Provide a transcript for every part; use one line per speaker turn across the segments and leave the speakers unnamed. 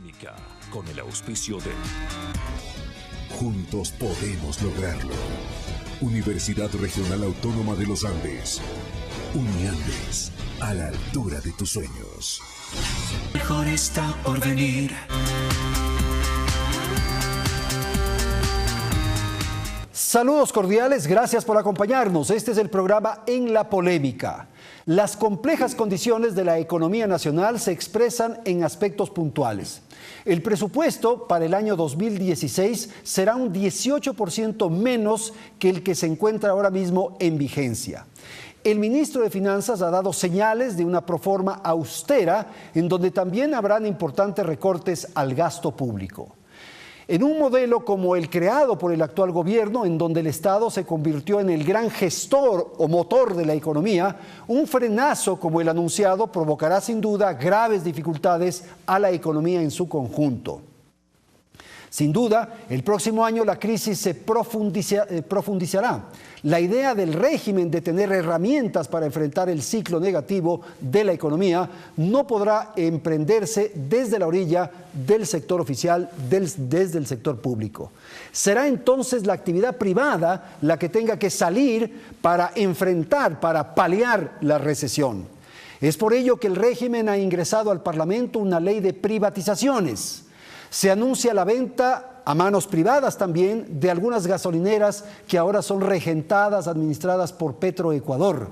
Polémica, con el auspicio de
Juntos podemos lograrlo. Universidad Regional Autónoma de los Andes. Uniandes, a la altura de tus sueños.
Mejor está por venir.
Saludos cordiales, gracias por acompañarnos. Este es el programa En la Polémica. Las complejas condiciones de la economía nacional se expresan en aspectos puntuales. El presupuesto para el año 2016 será un 18% menos que el que se encuentra ahora mismo en vigencia. El ministro de Finanzas ha dado señales de una proforma austera en donde también habrán importantes recortes al gasto público. En un modelo como el creado por el actual gobierno, en donde el Estado se convirtió en el gran gestor o motor de la economía, un frenazo como el anunciado provocará sin duda graves dificultades a la economía en su conjunto. Sin duda, el próximo año la crisis se profundizará. La idea del régimen de tener herramientas para enfrentar el ciclo negativo de la economía no podrá emprenderse desde la orilla del sector oficial, desde el sector público. Será entonces la actividad privada la que tenga que salir para enfrentar, para paliar la recesión. Es por ello que el régimen ha ingresado al Parlamento una ley de privatizaciones. Se anuncia la venta a manos privadas también de algunas gasolineras que ahora son regentadas, administradas por Petroecuador.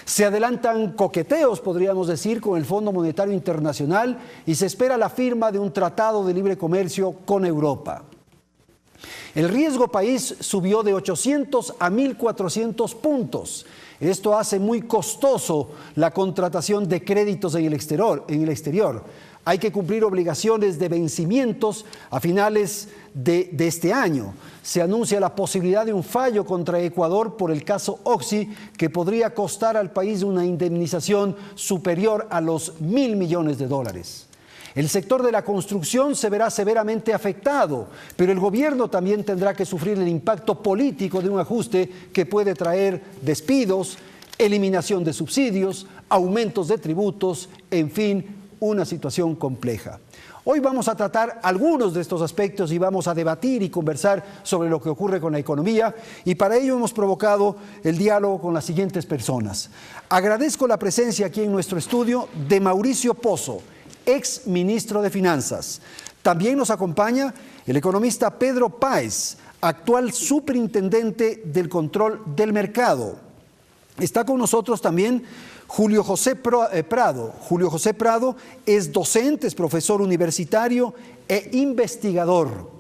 Se adelantan coqueteos, podríamos decir, con el Fondo Monetario Internacional y se espera la firma de un tratado de libre comercio con Europa. El riesgo país subió de 800 a 1.400 puntos. Esto hace muy costoso la contratación de créditos en el exterior. Hay que cumplir obligaciones de vencimientos a finales de este año. Se anuncia la posibilidad de un fallo contra Ecuador por el caso Oxy, que podría costar al país una indemnización superior a los $1.000 millones. El sector de la construcción se verá severamente afectado, pero el gobierno también tendrá que sufrir el impacto político de un ajuste que puede traer despidos, eliminación de subsidios, aumentos de tributos, en fin, una situación compleja. Hoy vamos a tratar algunos de estos aspectos y vamos a debatir y conversar sobre lo que ocurre con la economía, y para ello hemos provocado el diálogo con las siguientes personas. Agradezco la presencia aquí en nuestro estudio de Mauricio Pozo, ex ministro de Finanzas. También nos acompaña el economista Pedro Páez, actual superintendente del control del mercado. Está con nosotros también Julio José Prado. Julio José Prado es docente, es profesor universitario e investigador.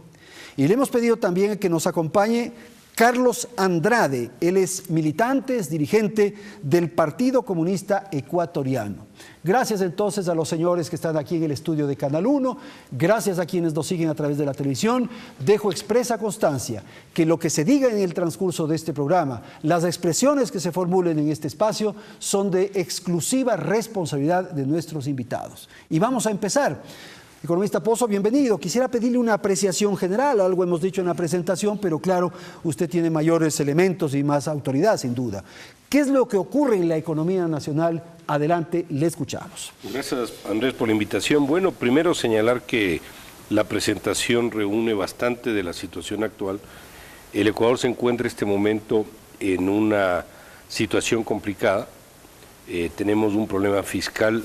Y le hemos pedido también que nos acompañe Carlos Andrade. Él es militante, es dirigente del Partido Comunista Ecuatoriano. Gracias entonces a los señores que están aquí en el estudio de Canal 1, gracias a quienes nos siguen a través de la televisión. Dejo expresa constancia que lo que se diga en el transcurso de este programa, las expresiones que se formulen en este espacio, son de exclusiva responsabilidad de nuestros invitados. Y vamos a empezar. Economista Pozo, bienvenido. Quisiera pedirle una apreciación general, algo hemos dicho en la presentación, pero claro, usted tiene mayores elementos y más autoridad, sin duda. ¿Qué es lo que ocurre en la economía nacional? Adelante, le escuchamos.
Gracias, Andrés, por la invitación. Bueno, primero señalar que la presentación reúne bastante de la situación actual. El Ecuador se encuentra en este momento en una situación complicada. Tenemos un problema fiscal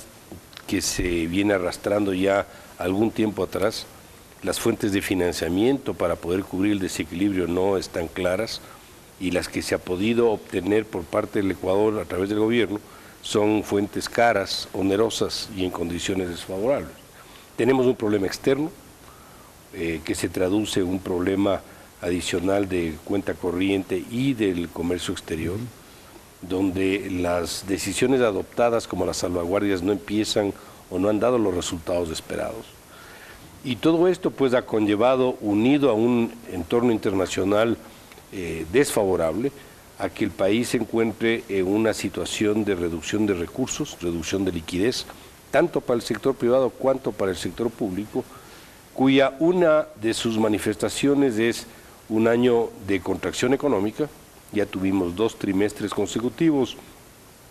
que se viene arrastrando ya algún tiempo atrás. Las fuentes de financiamiento para poder cubrir el desequilibrio no están claras, y las que se ha podido obtener por parte del Ecuador a través del gobierno son fuentes caras, onerosas y en condiciones desfavorables. Tenemos un problema externo que se traduce en un problema adicional de cuenta corriente y del comercio exterior, donde las decisiones adoptadas como las salvaguardias no empiezan o no han dado los resultados esperados. Y todo esto pues ha conllevado, unido a un entorno internacional desfavorable, a que el país se encuentre en una situación de reducción de recursos, reducción de liquidez, tanto para el sector privado cuanto para el sector público, cuya una de sus manifestaciones es un año de contracción económica. Ya tuvimos 2 trimestres consecutivos,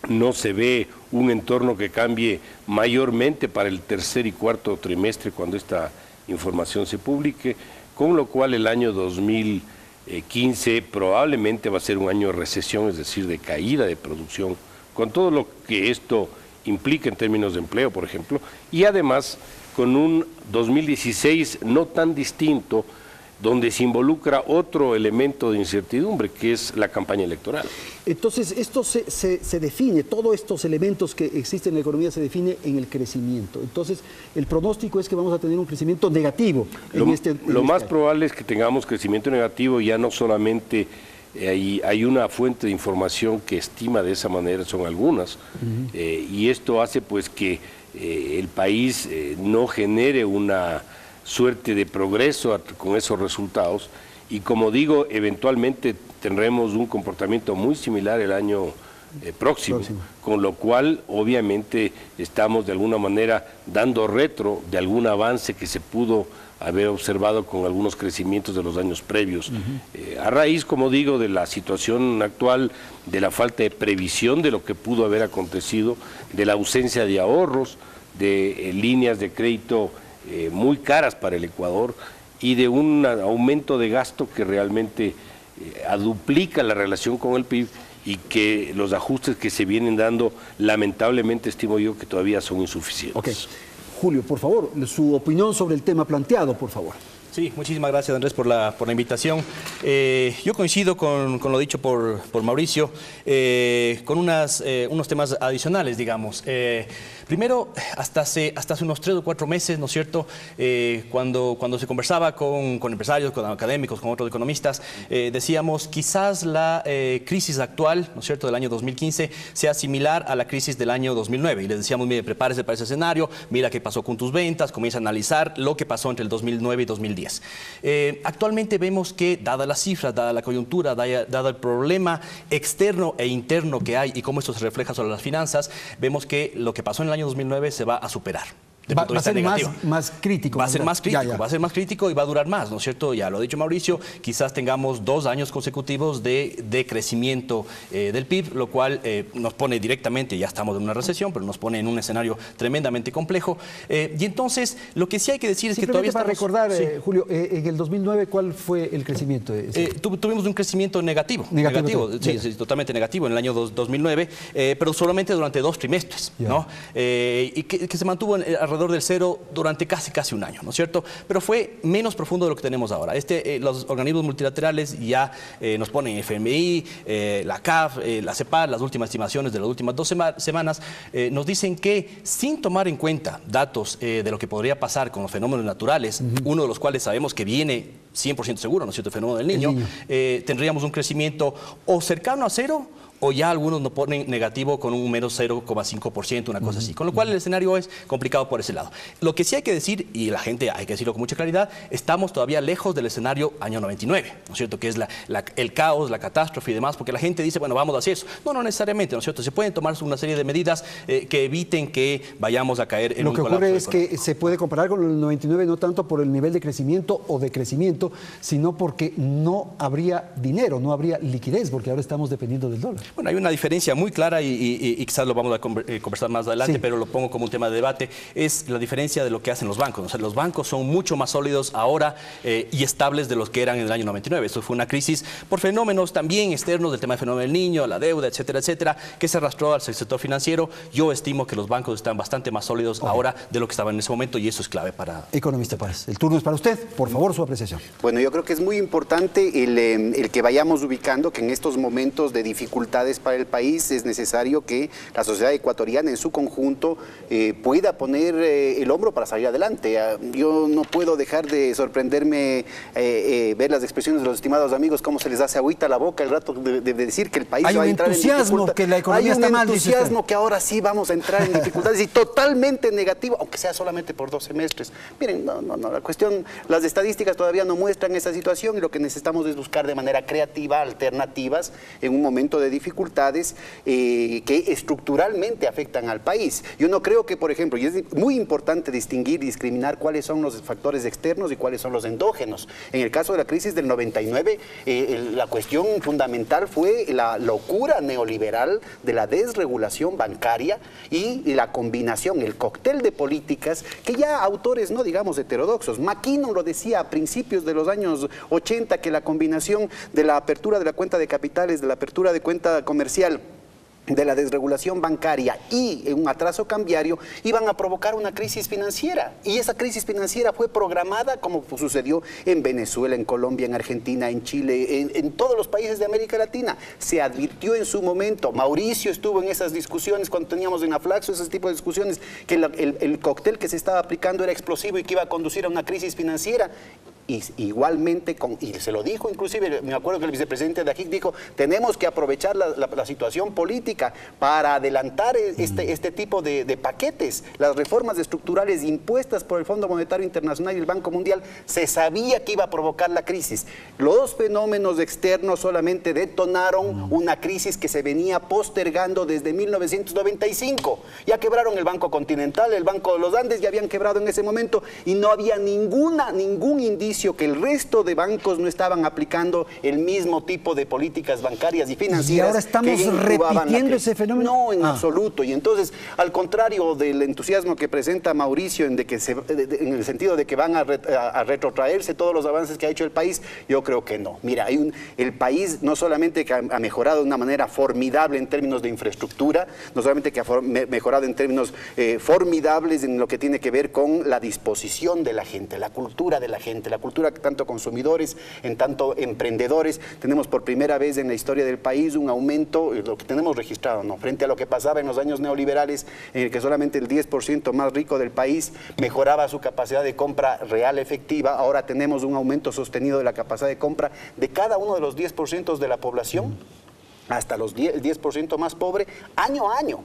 no se ve un entorno que cambie mayormente para el tercer y cuarto trimestre, cuando esta información se publique, con lo cual el año 2015 probablemente va a ser un año de recesión, es decir, de caída de producción, con todo lo que esto implica en términos de empleo, por ejemplo, y además con un 2016 no tan distinto, donde se involucra otro elemento de incertidumbre, que es la campaña electoral.
Entonces, esto se define, todos estos elementos que existen en la economía se define en el crecimiento. Entonces, el pronóstico es que vamos a tener un crecimiento negativo.
Lo más probable es que tengamos crecimiento negativo, ya no solamente hay una fuente de información que estima de esa manera, son algunas, y esto hace pues que el país no genere una suerte de progreso con esos resultados, y como digo, eventualmente tendremos un comportamiento muy similar el año próximo, con lo cual obviamente estamos de alguna manera dando retro de algún avance que se pudo haber observado con algunos crecimientos de los años previos. A raíz, como digo, de la situación actual, de la falta de previsión de lo que pudo haber acontecido, de la ausencia de ahorros, de líneas de crédito muy caras para el Ecuador y de un aumento de gasto que realmente duplica la relación con el PIB, y que los ajustes que se vienen dando, lamentablemente, estimo yo que todavía son insuficientes.
Okay. Julio, por favor, su opinión sobre el tema planteado, por favor.
Sí, muchísimas gracias, Andrés, por la invitación. Yo coincido con lo dicho por Mauricio, con unos temas adicionales, digamos. Primero, hasta hace unos 3 o 4 meses, ¿no es cierto?, cuando se conversaba con empresarios, con académicos, con otros economistas, decíamos, quizás la crisis actual, ¿no es cierto?, del año 2015 sea similar a la crisis del año 2009. Y les decíamos, mire, prepárese para ese escenario, mira qué pasó con tus ventas, comienza a analizar lo que pasó entre el 2009 y 2010. Actualmente vemos que, dadas las cifras, dada la coyuntura, dado el problema externo e interno que hay y cómo esto se refleja sobre las finanzas, vemos que lo que pasó en el año 2009 se va a superar.
Va a ser más crítico.
Va a ser más crítico, va a ser más crítico y va a durar más, ¿no es cierto? Ya lo ha dicho Mauricio, quizás tengamos 2 años consecutivos de crecimiento del PIB, lo cual nos pone directamente, ya estamos en una recesión, pero nos pone en un escenario tremendamente complejo. Y entonces, lo que sí hay que decir es que todavía
para recordar, Julio, en el 2009, ¿cuál fue el crecimiento?
Tuvimos un crecimiento negativo. Sí, totalmente negativo en el año 2009, pero solamente durante 2 trimestres, ¿no? Y que se mantuvo alrededor del cero durante casi un año, ¿no es cierto? Pero fue menos profundo de lo que tenemos ahora. Los organismos multilaterales ya nos ponen FMI, la CAF, la CEPAL, las últimas estimaciones de las últimas 2 semanas, nos dicen que sin tomar en cuenta datos de lo que podría pasar con los fenómenos naturales, uno de los cuales sabemos que viene 100% seguro, ¿no es cierto?, el fenómeno del Niño, tendríamos un crecimiento o cercano a cero, o ya algunos nos ponen negativo con un menos 0,5%, una cosa así. Con lo cual el escenario es complicado por ese lado. Lo que sí hay que decir, y la gente hay que decirlo con mucha claridad, estamos todavía lejos del escenario año 99, ¿no es cierto?, que es el caos, la catástrofe y demás, porque la gente dice, bueno, vamos a hacer eso. No necesariamente, ¿no es cierto? Se pueden tomar una serie de medidas que eviten que vayamos a caer en un colapso.
Lo que ocurre es que se puede comparar con el 99 no tanto por el nivel de crecimiento o decrecimiento, sino porque no habría dinero, no habría liquidez, porque ahora estamos dependiendo del dólar.
Bueno, hay una diferencia muy clara y quizás lo vamos a conversar más adelante, pero lo pongo como un tema de debate, es la diferencia de lo que hacen los bancos. O sea, los bancos son mucho más sólidos ahora y estables de los que eran en el año 99. Esto fue una crisis por fenómenos también externos del tema del fenómeno del Niño, la deuda, etcétera, que se arrastró al sector financiero. Yo estimo que los bancos están bastante más sólidos ahora de lo que estaban en ese momento, y eso es clave para...
Economista Páez, el turno es para usted. Por favor, su apreciación.
Bueno, yo creo que es muy importante el que vayamos ubicando que en estos momentos de dificultades para el país es necesario que la sociedad ecuatoriana en su conjunto pueda poner el hombro para salir adelante. Yo no puedo dejar de sorprenderme ver las expresiones de los estimados amigos, cómo se les hace agüita a la boca el rato de decir que el país va a entrar en dificultades. Hay un entusiasmo,
que la economía está mal.
Hay un entusiasmo que ahora sí vamos a entrar en dificultades y totalmente negativo, aunque sea solamente por 2 semestres. Miren, la cuestión, las estadísticas todavía no muestran esa situación, y lo que necesitamos es buscar de manera creativa alternativas en un momento de dificultades que estructuralmente afectan al país. Yo no creo que, por ejemplo, y es muy muy importante distinguir y discriminar cuáles son los factores externos y cuáles son los endógenos. En el caso de la crisis del 99, la cuestión fundamental fue la locura neoliberal de la desregulación bancaria y la combinación, el cóctel de políticas que ya autores, no digamos heterodoxos, McKinnon lo decía a principios de los años 80, que la combinación de la apertura de la cuenta de capitales, de la apertura de cuenta comercial, de la desregulación bancaria y un atraso cambiario iban a provocar una crisis financiera, y esa crisis financiera fue programada, como sucedió en Venezuela, en Colombia, en Argentina, en Chile, en todos los países de América Latina. Se advirtió en su momento, Mauricio estuvo en esas discusiones cuando teníamos en Aflaxo ese tipo de discusiones, que el cóctel que se estaba aplicando era explosivo y que iba a conducir a una crisis financiera. Y igualmente, y se lo dijo inclusive, me acuerdo que el vicepresidente de AGIC dijo, tenemos que aprovechar la situación política para adelantar este tipo de paquetes. Las reformas estructurales impuestas por el Fondo Monetario Internacional y el Banco Mundial, se sabía que iba a provocar la crisis. Los fenómenos externos solamente detonaron una crisis que se venía postergando desde 1995. Ya quebraron el Banco Continental, el Banco de los Andes, ya habían quebrado en ese momento y no había ningún indicio que el resto de bancos no estaban aplicando el mismo tipo de políticas bancas y financieras. ¿Y
ahora estamos repitiendo ese fenómeno?
No, en absoluto. Y entonces, al contrario del entusiasmo que presenta Mauricio en el sentido de que van a retrotraerse todos los avances que ha hecho el país, yo creo que no. Mira, el país no solamente que ha mejorado de una manera formidable en términos de infraestructura, no solamente que ha mejorado en términos formidables en lo que tiene que ver con la disposición de la gente, la cultura de la gente, la cultura tanto consumidores, en tanto emprendedores. Tenemos por primera vez en la historia del país un aumento, lo que tenemos registrado, ¿no?, frente a lo que pasaba en los años neoliberales, en el que solamente el 10% más rico del país mejoraba su capacidad de compra real efectiva. Ahora tenemos un aumento sostenido de la capacidad de compra de cada uno de los 10% de la población, hasta el 10% más pobre, año a año.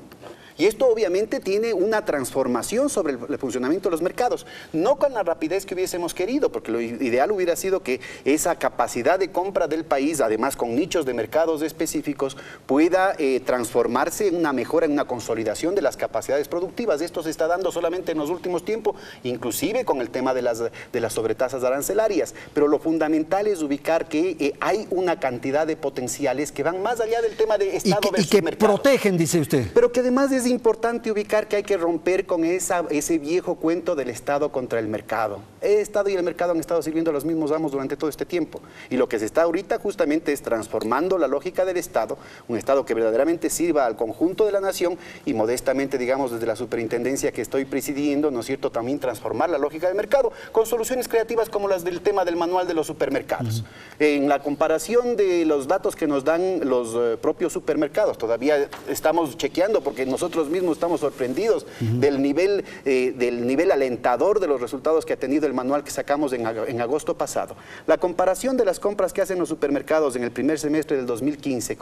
Y esto obviamente tiene una transformación sobre el funcionamiento de los mercados, no con la rapidez que hubiésemos querido, porque lo ideal hubiera sido que esa capacidad de compra del país, además con nichos de mercados específicos, pueda transformarse en una mejora, en una consolidación de las capacidades productivas. Esto se está dando solamente en los últimos tiempos, inclusive con el tema de las sobretasas arancelarias. Pero lo fundamental es ubicar que hay una cantidad de potenciales que van más allá del tema de Estado versus mercado. Y que
protegen, dice usted.
Pero que además es importante ubicar que hay que romper con ese viejo cuento del Estado contra el mercado. El Estado y el mercado han estado sirviendo a los mismos amos durante todo este tiempo. Y lo que se está ahorita justamente es transformando la lógica del Estado, un Estado que verdaderamente sirva al conjunto de la nación y modestamente, digamos, desde la superintendencia que estoy presidiendo, ¿no es cierto?, también transformar la lógica del mercado con soluciones creativas como las del tema del manual de los supermercados. En la comparación de los datos que nos dan los propios supermercados, todavía estamos chequeando porque nosotros mismos estamos sorprendidos del nivel alentador de los resultados que ha tenido el manual que sacamos en agosto pasado. La comparación de las compras que hacen los supermercados en el primer semestre del 2015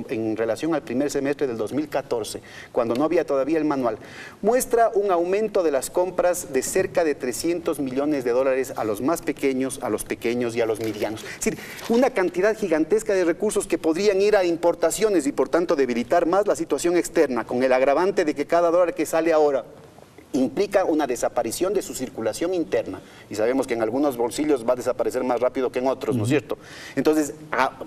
en relación al primer semestre del 2014, cuando no había todavía el manual, muestra un aumento de las compras de cerca de $300 millones a los más pequeños, a los pequeños y a los medianos. Es decir, una cantidad gigantesca de recursos que podrían ir a importaciones y por tanto debilitar más la situación externa, con el agravante de que cada dólar que sale ahora implica una desaparición de su circulación interna, y sabemos que en algunos bolsillos va a desaparecer más rápido que en otros, ¿no es cierto? Entonces,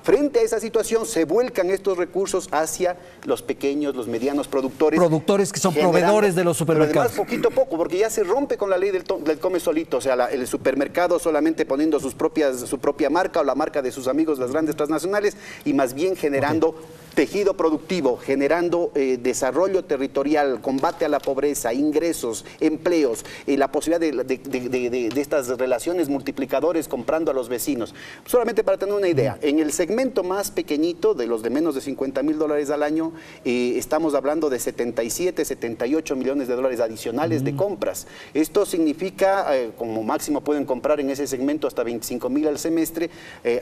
frente a esa situación, se vuelcan estos recursos hacia los pequeños, los medianos productores.
Productores que son proveedores de los supermercados.
Pero además, poquito a poco, porque ya se rompe con la ley del come solito, o sea, el supermercado solamente poniendo su propia marca o la marca de sus amigos, las grandes transnacionales, y más bien generando tejido productivo, generando desarrollo territorial, combate a la pobreza, ingresos, empleos, la posibilidad de estas relaciones multiplicadores comprando a los vecinos. Solamente para tener una idea, en el segmento más pequeñito, de los de menos de $50,000 al año, estamos hablando de 77, 78 millones de dólares adicionales de compras. Esto significa, como máximo pueden comprar en ese segmento hasta 25,000 al semestre,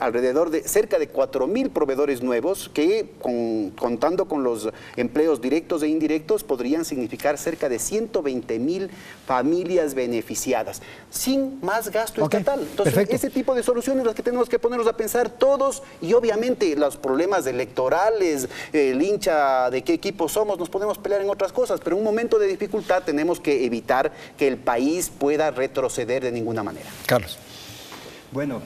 alrededor de cerca de 4,000 proveedores nuevos que con contando con los empleos directos e indirectos, podrían significar cerca de 120.000 familias beneficiadas, sin más gasto estatal. Entonces, ese tipo de soluciones las que tenemos que ponernos a pensar todos, y obviamente los problemas electorales, el hincha de qué equipo somos, nos podemos pelear en otras cosas, pero en un momento de dificultad tenemos que evitar que el país pueda retroceder de ninguna manera.
Carlos.
Bueno,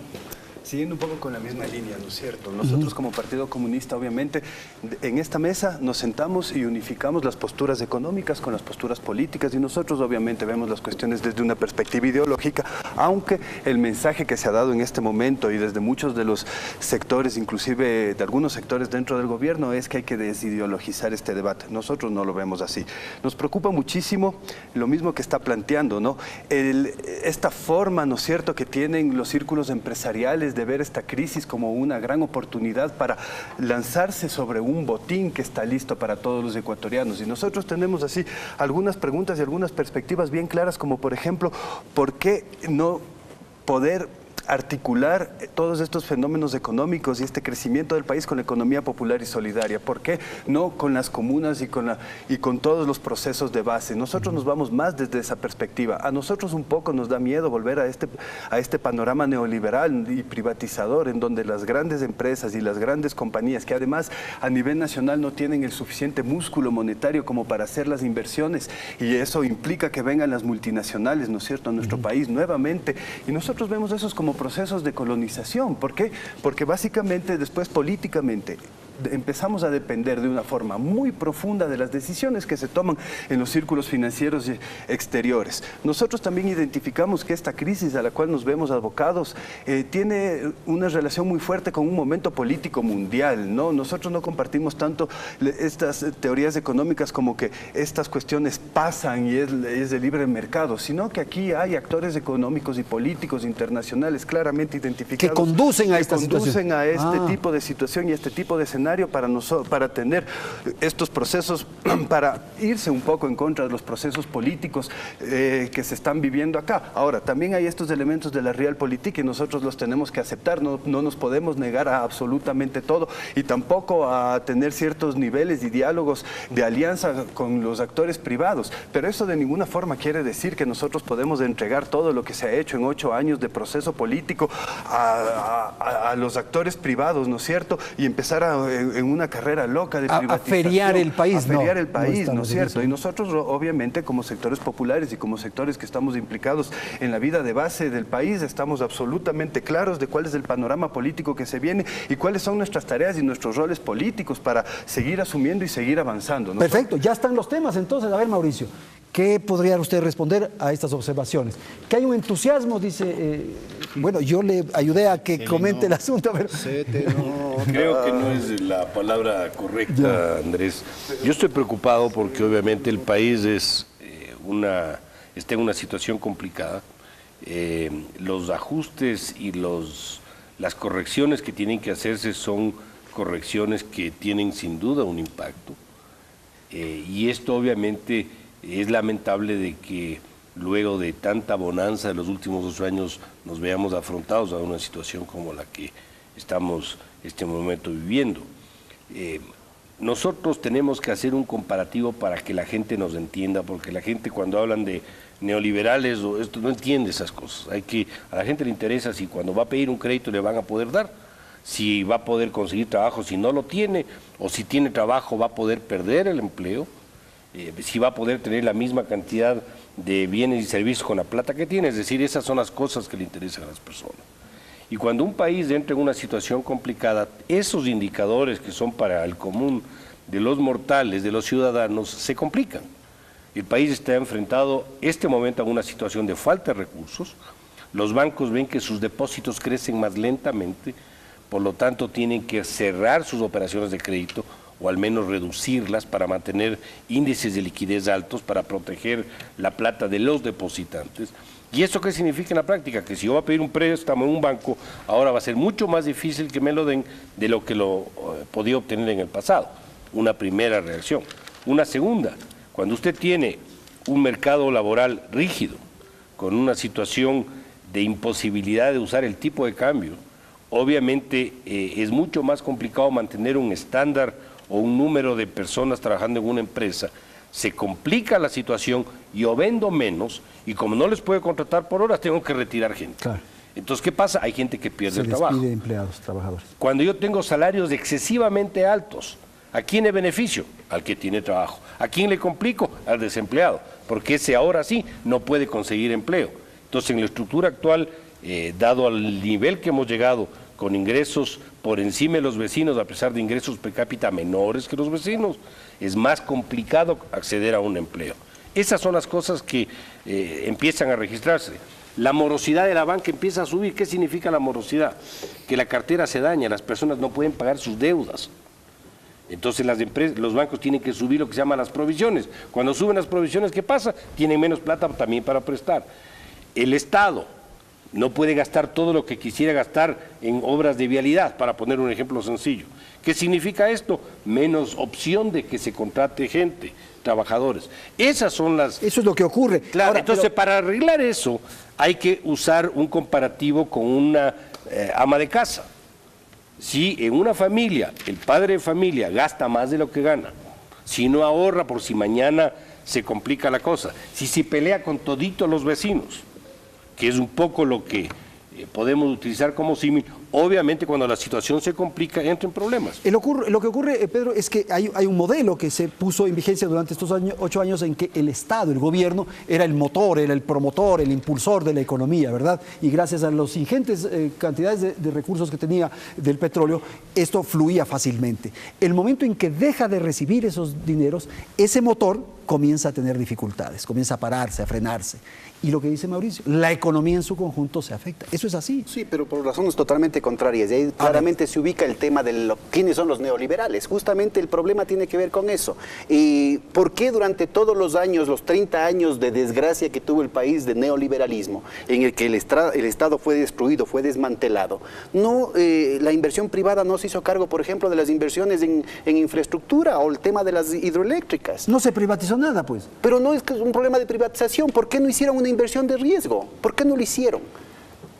siguiendo un poco con la misma línea, ¿no es cierto? Nosotros como Partido Comunista, obviamente, en esta mesa nos sentamos y unificamos las posturas económicas con las posturas políticas, y nosotros obviamente vemos las cuestiones desde una perspectiva ideológica, aunque el mensaje que se ha dado en este momento y desde muchos de los sectores, inclusive de algunos sectores dentro del gobierno, es que hay que desideologizar este debate. Nosotros no lo vemos así. Nos preocupa muchísimo lo mismo que está planteando, ¿no? Esta forma, ¿no es cierto?, que tienen los círculos empresariales de ver esta crisis como una gran oportunidad para lanzarse sobre un botín que está listo para todos los ecuatorianos. Y nosotros tenemos así algunas preguntas y algunas perspectivas bien claras, como por ejemplo, ¿por qué no poder articular todos estos fenómenos económicos y este crecimiento del país con la economía popular y solidaria? ¿Por qué no con las comunas y con todos los procesos de base? Nosotros nos vamos más desde esa perspectiva. A nosotros un poco nos da miedo volver a este panorama neoliberal y privatizador, en donde las grandes empresas y las grandes compañías, que además a nivel nacional no tienen el suficiente músculo monetario como para hacer las inversiones, y eso implica que vengan las multinacionales, ¿no es cierto?, a nuestro país nuevamente, y nosotros vemos esos como procesos de colonización. ¿Por qué? Porque básicamente después políticamente empezamos a depender de una forma muy profunda de las decisiones que se toman en los círculos financieros exteriores. Nosotros también identificamos que esta crisis a la cual nos vemos abocados tiene una relación muy fuerte con un momento político mundial, ¿no? Nosotros no compartimos tanto estas teorías económicas como que estas cuestiones pasan y es de libre mercado, sino que aquí hay actores económicos y políticos internacionales claramente identificados
que conducen a
este tipo de situación y este tipo de escenario para tener estos procesos, para irse un poco en contra de los procesos políticos que se están viviendo acá. Ahora, también hay estos elementos de la realpolitik y nosotros los tenemos que aceptar, no nos podemos negar a absolutamente todo, y tampoco a tener ciertos niveles y diálogos de alianza con los actores privados, pero eso de ninguna forma quiere decir que nosotros podemos entregar todo lo que se ha hecho en 8 años de proceso político a los actores privados, ¿no es cierto?, y empezar en una carrera loca de privatización.
A feriar el país.
A feriar el país, ¿no es cierto? Y nosotros, obviamente, como sectores populares y como sectores que estamos implicados en la vida de base del país, estamos absolutamente claros de cuál es el panorama político que se viene y cuáles son nuestras tareas y nuestros roles políticos para seguir asumiendo y seguir avanzando.
Perfecto, ya están los temas entonces. A ver, Mauricio, ¿qué podría usted responder a estas observaciones? Que hay un entusiasmo, dice, bueno, yo le ayudé a que comente el asunto, pero...
Creo que no es la palabra correcta, Andrés. Yo estoy preocupado porque obviamente el país está en una situación complicada. Los ajustes y las correcciones que tienen que hacerse son correcciones que tienen sin duda un impacto. Y esto obviamente es lamentable de que luego de tanta bonanza de los últimos 2 años nos veamos afrontados a una situación como la que estamos este momento viviendo. Nosotros tenemos que hacer un comparativo para que la gente nos entienda, porque la gente cuando hablan de neoliberales o esto no entiende esas cosas. A la gente le interesa si cuando va a pedir un crédito le van a poder dar, si va a poder conseguir trabajo si no lo tiene, o si tiene trabajo va a poder perder el empleo, si va a poder tener la misma cantidad de bienes y servicios con la plata que tiene. Es decir, esas son las cosas que le interesan a las personas. Y cuando un país entra en una situación complicada, esos indicadores que son para el común de los mortales, de los ciudadanos, se complican. El país está enfrentado este momento a una situación de falta de recursos. Los bancos ven que sus depósitos crecen más lentamente, por lo tanto tienen que cerrar sus operaciones de crédito o al menos reducirlas para mantener índices de liquidez altos, para proteger la plata de los depositantes. ¿Y eso qué significa en la práctica? Que si yo voy a pedir un préstamo en un banco, ahora va a ser mucho más difícil que me lo den de lo que lo podía obtener en el pasado. Una primera reacción. Una segunda, cuando usted tiene un mercado laboral rígido, con una situación de imposibilidad de usar el tipo de cambio, obviamente es mucho más complicado mantener un estándar o un número de personas trabajando en una empresa, se complica la situación, yo vendo menos y como no les puedo contratar por horas, tengo que retirar gente.
Claro.
Entonces, ¿qué pasa? Hay gente que pierde el trabajo.
Se despide empleados, trabajadores.
Cuando yo tengo salarios excesivamente altos, ¿a quién le beneficio? Al que tiene trabajo. ¿A quién le complico? Al desempleado, porque ese ahora sí no puede conseguir empleo. Entonces, en la estructura actual, dado al nivel que hemos llegado, con ingresos por encima de los vecinos, a pesar de ingresos per cápita menores que los vecinos, es más complicado acceder a un empleo. Esas son las cosas que empiezan a registrarse. La morosidad de la banca empieza a subir. ¿Qué significa la morosidad? Que la cartera se daña, las personas no pueden pagar sus deudas. Entonces los bancos tienen que subir lo que se llama las provisiones. Cuando suben las provisiones, ¿qué pasa? Tienen menos plata también para prestar. El Estado no puede gastar todo lo que quisiera gastar en obras de vialidad, para poner un ejemplo sencillo. ¿Qué significa esto? Menos opción de que se contrate gente, trabajadores. Esas son las...
Eso es lo que ocurre.
Claro, ahora, entonces para arreglar eso hay que usar un comparativo con una ama de casa. Si en una familia el padre de familia gasta más de lo que gana, si no ahorra por si mañana se complica la cosa, si se pelea con toditos los vecinos, que es un poco lo que podemos utilizar como símil, obviamente cuando la situación se complica entra en problemas.
Lo que ocurre, Pedro, es que hay un modelo que se puso en vigencia durante estos 8 años en que el Estado, el gobierno, era el motor, era el promotor, el impulsor de la economía, ¿verdad? Y gracias a los ingentes cantidades de recursos que tenía del petróleo, esto fluía fácilmente. El momento en que deja de recibir esos dineros, ese motor comienza a tener dificultades, comienza a pararse, a frenarse. Y lo que dice Mauricio, la economía en su conjunto se afecta. Eso es así.
Sí, pero por razones totalmente contrarias. Y ahí claramente se ubica el tema de quiénes son los neoliberales. Justamente el problema tiene que ver con eso. ¿Y por qué durante todos los años, los 30 años de desgracia que tuvo el país de neoliberalismo, en el que el Estado fue destruido, fue desmantelado, la inversión privada no se hizo cargo, por ejemplo, de las inversiones en infraestructura o el tema de las hidroeléctricas?
No se privatizó nada, pues.
Pero no es que es un problema de privatización. ¿Por qué no hicieron una inversión de riesgo? ¿Por qué no lo hicieron?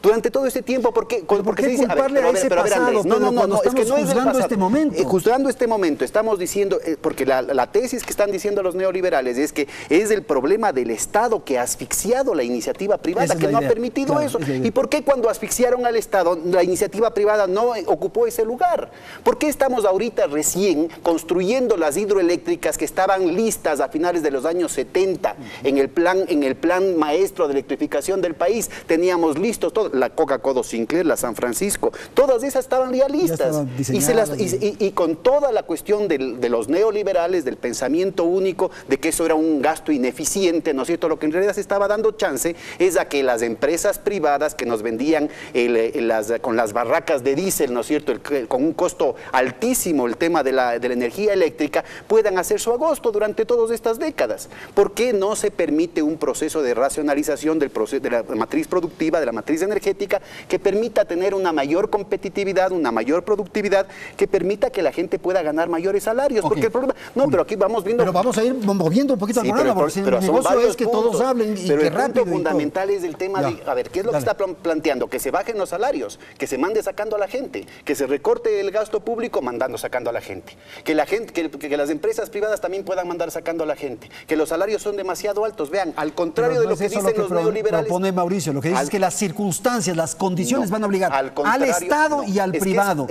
Durante todo este tiempo, ¿por qué
se dice, culparle a ese pasado? No, es que no es juzgando este momento.
Juzgando este momento, estamos diciendo, porque la tesis que están diciendo los neoliberales es que es el problema del Estado que ha asfixiado la iniciativa privada, que no ha permitido eso. ¿Y por qué cuando asfixiaron al Estado, la iniciativa privada no ocupó ese lugar? ¿Por qué estamos ahorita recién construyendo las hidroeléctricas que estaban listas a finales de los años 70 en el plan maestro de electrificación del país? Teníamos listos todos, la Coca-Cola Sinclair, la San Francisco, todas esas estaban ya listas. Y con toda la cuestión de los neoliberales, del pensamiento único, de que eso era un gasto ineficiente, ¿no es cierto? Lo que en realidad se estaba dando chance es a que las empresas privadas que nos vendían con las barracas de diésel, ¿no es cierto?, con un costo altísimo el tema de la energía eléctrica, puedan hacer su agosto durante todas estas décadas. ¿Por qué no se permite un proceso de racionalización de la matriz productiva, de la matriz energética, que permita tener una mayor competitividad, una mayor productividad, que permita que la gente pueda ganar mayores salarios?
Okay.
Porque el problema... No, pero aquí vamos viendo...
Pero vamos a ir moviendo un poquito el programa, porque el negocio es que todos hablen y
pero
que
el
rápido.
punto fundamental es el tema de... A ver, ¿qué es lo que está planteando? Que se bajen los salarios, que se mande sacando a la gente, que se recorte el gasto público sacando a la gente, que las empresas privadas también puedan mandar sacando a la gente, que los salarios son demasiado altos. Vean, al contrario de lo que dicen los neoliberales...
Propone Mauricio, lo que dice es que las circunstancias, las condiciones van a obligar al Estado y al privado.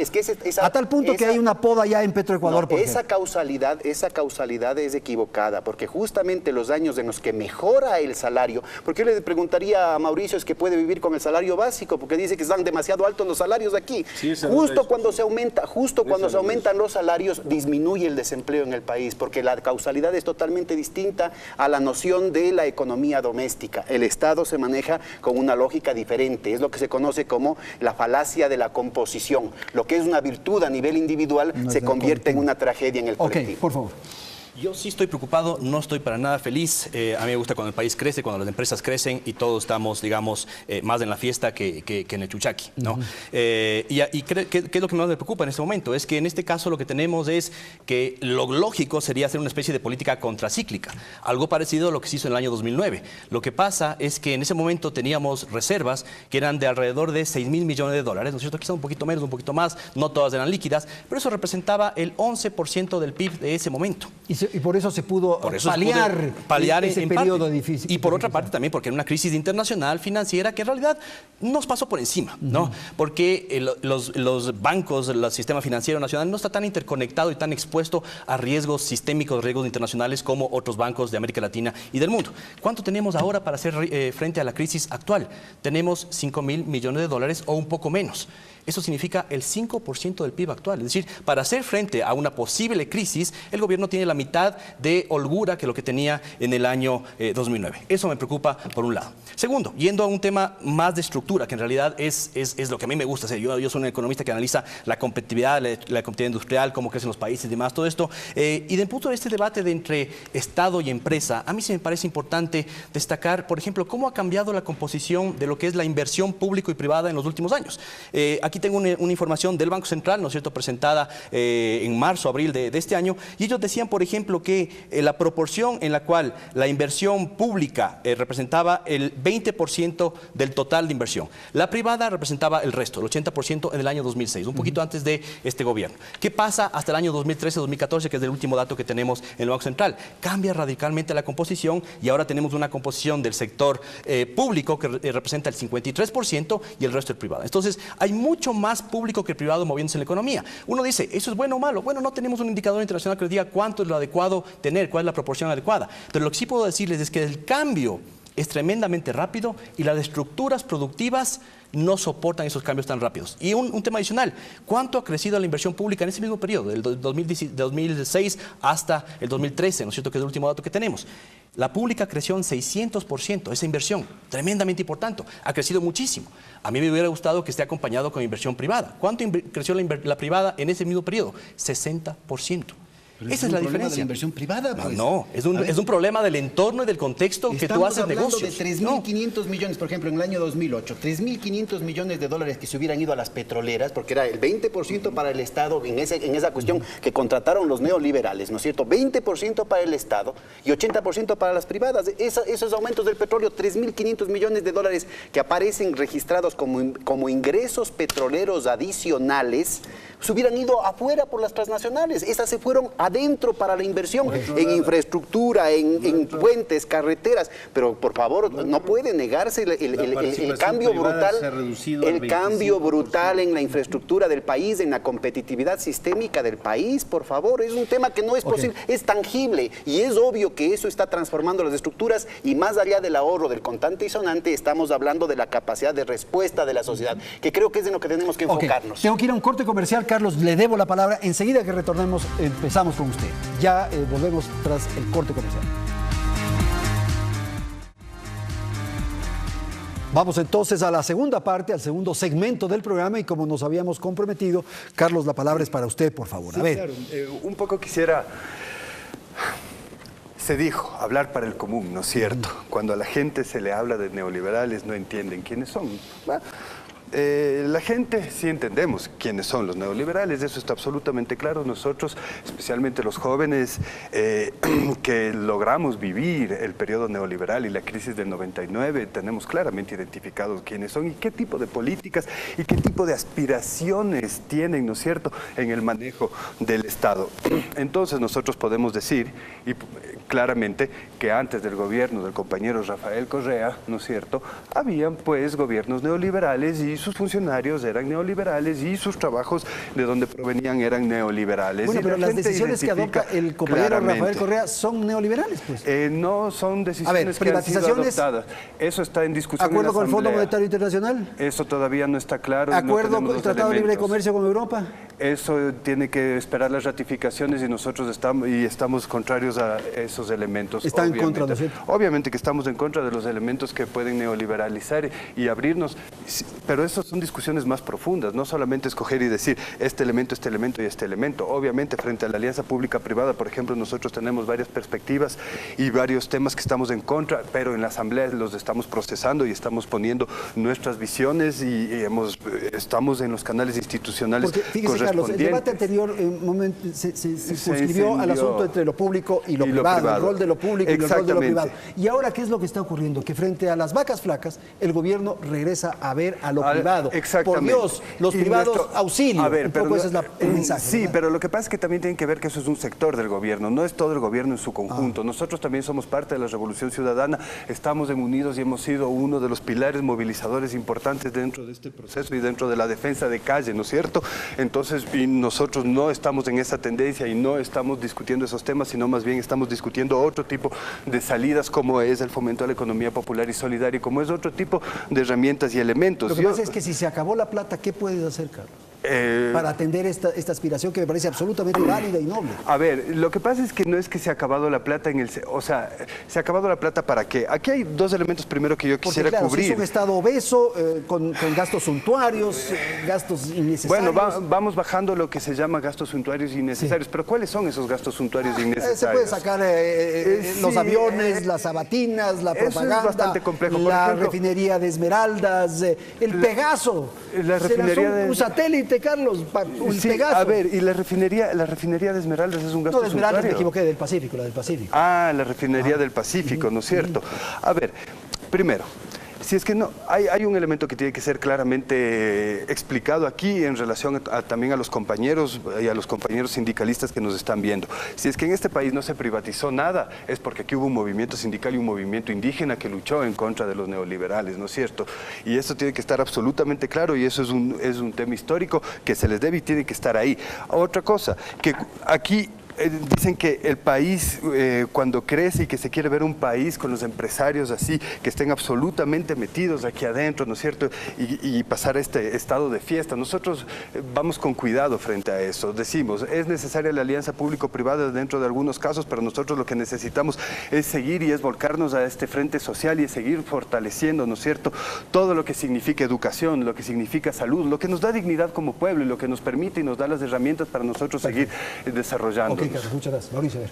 A tal punto que hay una poda ya en Petroecuador.
Esa causalidad es equivocada, porque justamente los años en los que mejora el salario, porque yo le preguntaría a Mauricio, es que puede vivir con el salario básico, porque dice que están demasiado altos los salarios aquí. Sí, justo cuando se aumentan los salarios, disminuye el desempleo en el país, porque la causalidad es totalmente distinta a la noción de la economía doméstica. El Estado se maneja con una lógica diferente, es lo que se conoce como la falacia de la composición. Lo que es una virtud a nivel individual se convierte en una tragedia en el colectivo.
Por favor.
Yo sí estoy preocupado, no estoy para nada feliz. A mí me gusta cuando el país crece, cuando las empresas crecen y todos estamos, digamos, más en la fiesta que en el chuchaqui, ¿no? ¿Qué es lo que más me preocupa en este momento? Es que en este caso lo que tenemos es que lo lógico sería hacer una especie de política contracíclica, algo parecido a lo que se hizo en el año 2009. Lo que pasa es que en ese momento teníamos reservas que eran de alrededor de 6.000 millones de dólares, ¿no es cierto? Quizá un poquito menos, un poquito más, no todas eran líquidas, pero eso representaba el 11% del PIB de ese momento.
Y por eso se pudo paliar ese periodo difícil.
Y por otra parte también porque era una crisis internacional financiera que en realidad nos pasó por encima, ¿no? Porque los bancos, el sistema financiero nacional no está tan interconectado y tan expuesto a riesgos sistémicos, riesgos internacionales como otros bancos de América Latina y del mundo. ¿Cuánto tenemos ahora para hacer frente a la crisis actual? Tenemos 5.000 millones de dólares o un poco menos. Eso significa el 5% del PIB actual. Es decir, para hacer frente a una posible crisis, el gobierno tiene la mitad de holgura que lo que tenía en el año 2009. Eso me preocupa por un lado. Segundo, yendo a un tema más de estructura, que en realidad es lo que a mí me gusta hacer. Yo soy un economista que analiza la competitividad, la competitividad industrial, cómo crecen los países y demás, todo esto. Y desde el punto de este debate de entre Estado y empresa, a mí se me parece importante destacar, por ejemplo, cómo ha cambiado la composición de lo que es la inversión público y privada en los últimos años. Aquí tengo una información del Banco Central, ¿no es cierto?, presentada en marzo, abril de este año, y ellos decían, por ejemplo, que la proporción en la cual la inversión pública representaba el 20% del total de inversión. La privada representaba el resto, el 80% en el año 2006, un poquito antes de este gobierno. ¿Qué pasa hasta el año 2013-2014, que es el último dato que tenemos en el Banco Central? Cambia radicalmente la composición y ahora tenemos una composición del sector público que representa el 53% y el resto el privado. Entonces, hay mucho más público que privado moviéndose en la economía. Uno dice, ¿eso es bueno o malo? Bueno, no tenemos un indicador internacional que nos diga cuánto es lo adecuado tener, cuál es la proporción adecuada. Pero lo que sí puedo decirles es que el cambio es tremendamente rápido y las estructuras productivas no soportan esos cambios tan rápidos. Y un tema adicional, ¿cuánto ha crecido la inversión pública en ese mismo periodo, del 2006 hasta el 2013, ¿no es cierto?, que es el último dato que tenemos? La pública creció en 600%, esa inversión, tremendamente importante, ha crecido muchísimo. A mí me hubiera gustado que esté acompañado con inversión privada. ¿Cuánto creció la privada en ese mismo periodo? 60%. Esa es la diferencia.
¿De la inversión privada? Pues.
No, es un problema del entorno y del contexto que tú haces negocios.
Estamos hablando de 3.500 millones, por ejemplo, en el año 2008, 3.500 millones de dólares que se hubieran ido a las petroleras, porque era el 20% para el Estado en esa cuestión que contrataron los neoliberales, ¿no es cierto? 20% para el Estado y 80% para las privadas. Esos aumentos del petróleo, 3.500 millones de dólares que aparecen registrados como ingresos petroleros adicionales, se hubieran ido afuera por las transnacionales. Esas se fueron adentro para la inversión, en infraestructura, en puentes, carreteras, pero por favor, no puede negarse el cambio brutal, en la infraestructura del país, en la competitividad sistémica del país, por favor, es un tema que no es posible, es tangible y es obvio que eso está transformando las estructuras y más allá del ahorro del contante y sonante, estamos hablando de la capacidad de respuesta de la sociedad, que creo que es en lo que tenemos que enfocarnos.
Tengo que ir a un corte comercial, Carlos, le debo la palabra, enseguida que retornemos empezamos con usted. Ya volvemos tras el corte comercial. Vamos entonces a la segunda parte, al segundo segmento del programa y como nos habíamos comprometido, Carlos, la palabra es para usted, por favor.
Sí,
a ver.
Claro. Un poco quisiera... Se dijo, hablar para el común, ¿no es cierto? Cuando a la gente se le habla de neoliberales no entienden quiénes son. La gente sí entendemos quiénes son los neoliberales, eso está absolutamente claro. Nosotros, especialmente los jóvenes que logramos vivir el periodo neoliberal y la crisis del 99, tenemos claramente identificados quiénes son y qué tipo de políticas y qué tipo de aspiraciones tienen, ¿no es cierto?, en el manejo del Estado. Entonces nosotros podemos decir y claramente que antes del gobierno del compañero Rafael Correa, ¿no es cierto?, habían pues gobiernos neoliberales y sus funcionarios eran neoliberales y sus trabajos de donde provenían eran neoliberales.
Bueno, pero las decisiones que adopta el compañero Rafael Correa son neoliberales, pues.
No son decisiones que han sido adoptadas. Eso está en discusión.
¿Acuerdo con el Fondo Monetario Internacional?
Eso todavía no está claro.
¿Acuerdo con el Tratado de Libre Comercio con Europa?
Eso tiene que esperar las ratificaciones y nosotros estamos contrarios a esos elementos.
¿Está en contra de eso?
Obviamente que estamos en contra de los elementos que pueden neoliberalizar y abrirnos, pero esas son discusiones más profundas, no solamente escoger y decir este elemento y este elemento. Obviamente frente a la alianza pública-privada, por ejemplo, nosotros tenemos varias perspectivas y varios temas que estamos en contra, pero en la Asamblea los estamos procesando y estamos poniendo nuestras visiones y estamos en los canales institucionales.
Porque, fíjese, Carlos, el debate anterior se circunscribió al asunto entre lo público y lo privado, el rol de lo público y el rol de lo privado. Y ahora, ¿qué es lo que está ocurriendo? Que frente a las vacas flacas, el gobierno regresa a ver a lo privado.
Exactamente.
Por Dios, los privados auxilio.
A ver,
un poco ese es el mensaje.
Sí,
¿verdad?
pero lo que pasa es que también tienen que ver que eso es un sector del gobierno, no es todo el gobierno en su conjunto. Nosotros también somos parte de la Revolución Ciudadana, estamos en Unidos y hemos sido uno de los pilares movilizadores importantes dentro de este proceso y dentro de la defensa de calle, ¿no es cierto? Entonces, y nosotros no estamos en esa tendencia y no estamos discutiendo esos temas, sino más bien estamos discutiendo otro tipo de salidas, como es el fomento a la economía popular y solidaria, como es otro tipo de herramientas y elementos.
Lo que pasa es que si se acabó la plata, ¿qué puedes hacer, Carlos? Para atender esta aspiración que me parece absolutamente válida y noble.
A ver, lo que pasa es que no es que se ha acabado la plata o sea, ¿se ha acabado la plata para qué? Aquí hay dos elementos primero que yo quisiera cubrir.
Si es un Estado obeso, con gastos suntuarios, gastos innecesarios.
Bueno, vamos bajando lo que se llama gastos suntuarios innecesarios, pero ¿cuáles son esos gastos suntuarios innecesarios?
Se puede sacar los aviones, las sabatinas, la propaganda,
eso es bastante complejo. Por
la
ejemplo,
refinería de Esmeraldas, el Pegaso.
La refinería de...
un satélite, Carlos, un Pegaso.
A ver, y la refinería de Esmeraldas es un gasto suntuario.
No, de Esmeraldas me equivoqué, del Pacífico, la del Pacífico.
Ah, la refinería del Pacífico, ¿no es cierto? A ver, primero, si es que no, hay un elemento que tiene que ser claramente explicado aquí en relación también a los compañeros y a los compañeros sindicalistas que nos están viendo. Si es que en este país no se privatizó nada, es porque aquí hubo un movimiento sindical y un movimiento indígena que luchó en contra de los neoliberales, ¿no es cierto? Y eso tiene que estar absolutamente claro y eso es un tema histórico que se les debe y tiene que estar ahí. Otra cosa, que aquí... dicen que el país cuando crece y que se quiere ver un país con los empresarios así, que estén absolutamente metidos aquí adentro, ¿no es cierto? Y pasar este estado de fiesta. Nosotros vamos con cuidado frente a eso. Decimos, es necesaria la alianza público-privada dentro de algunos casos, pero nosotros lo que necesitamos es seguir y es volcarnos a este frente social y es seguir fortaleciendo, ¿no es cierto? Todo lo que significa educación, lo que significa salud, lo que nos da dignidad como pueblo y lo que nos permite y nos da las herramientas para nosotros seguir desarrollando.
Carlos, muchas gracias. Mauricio, a ver.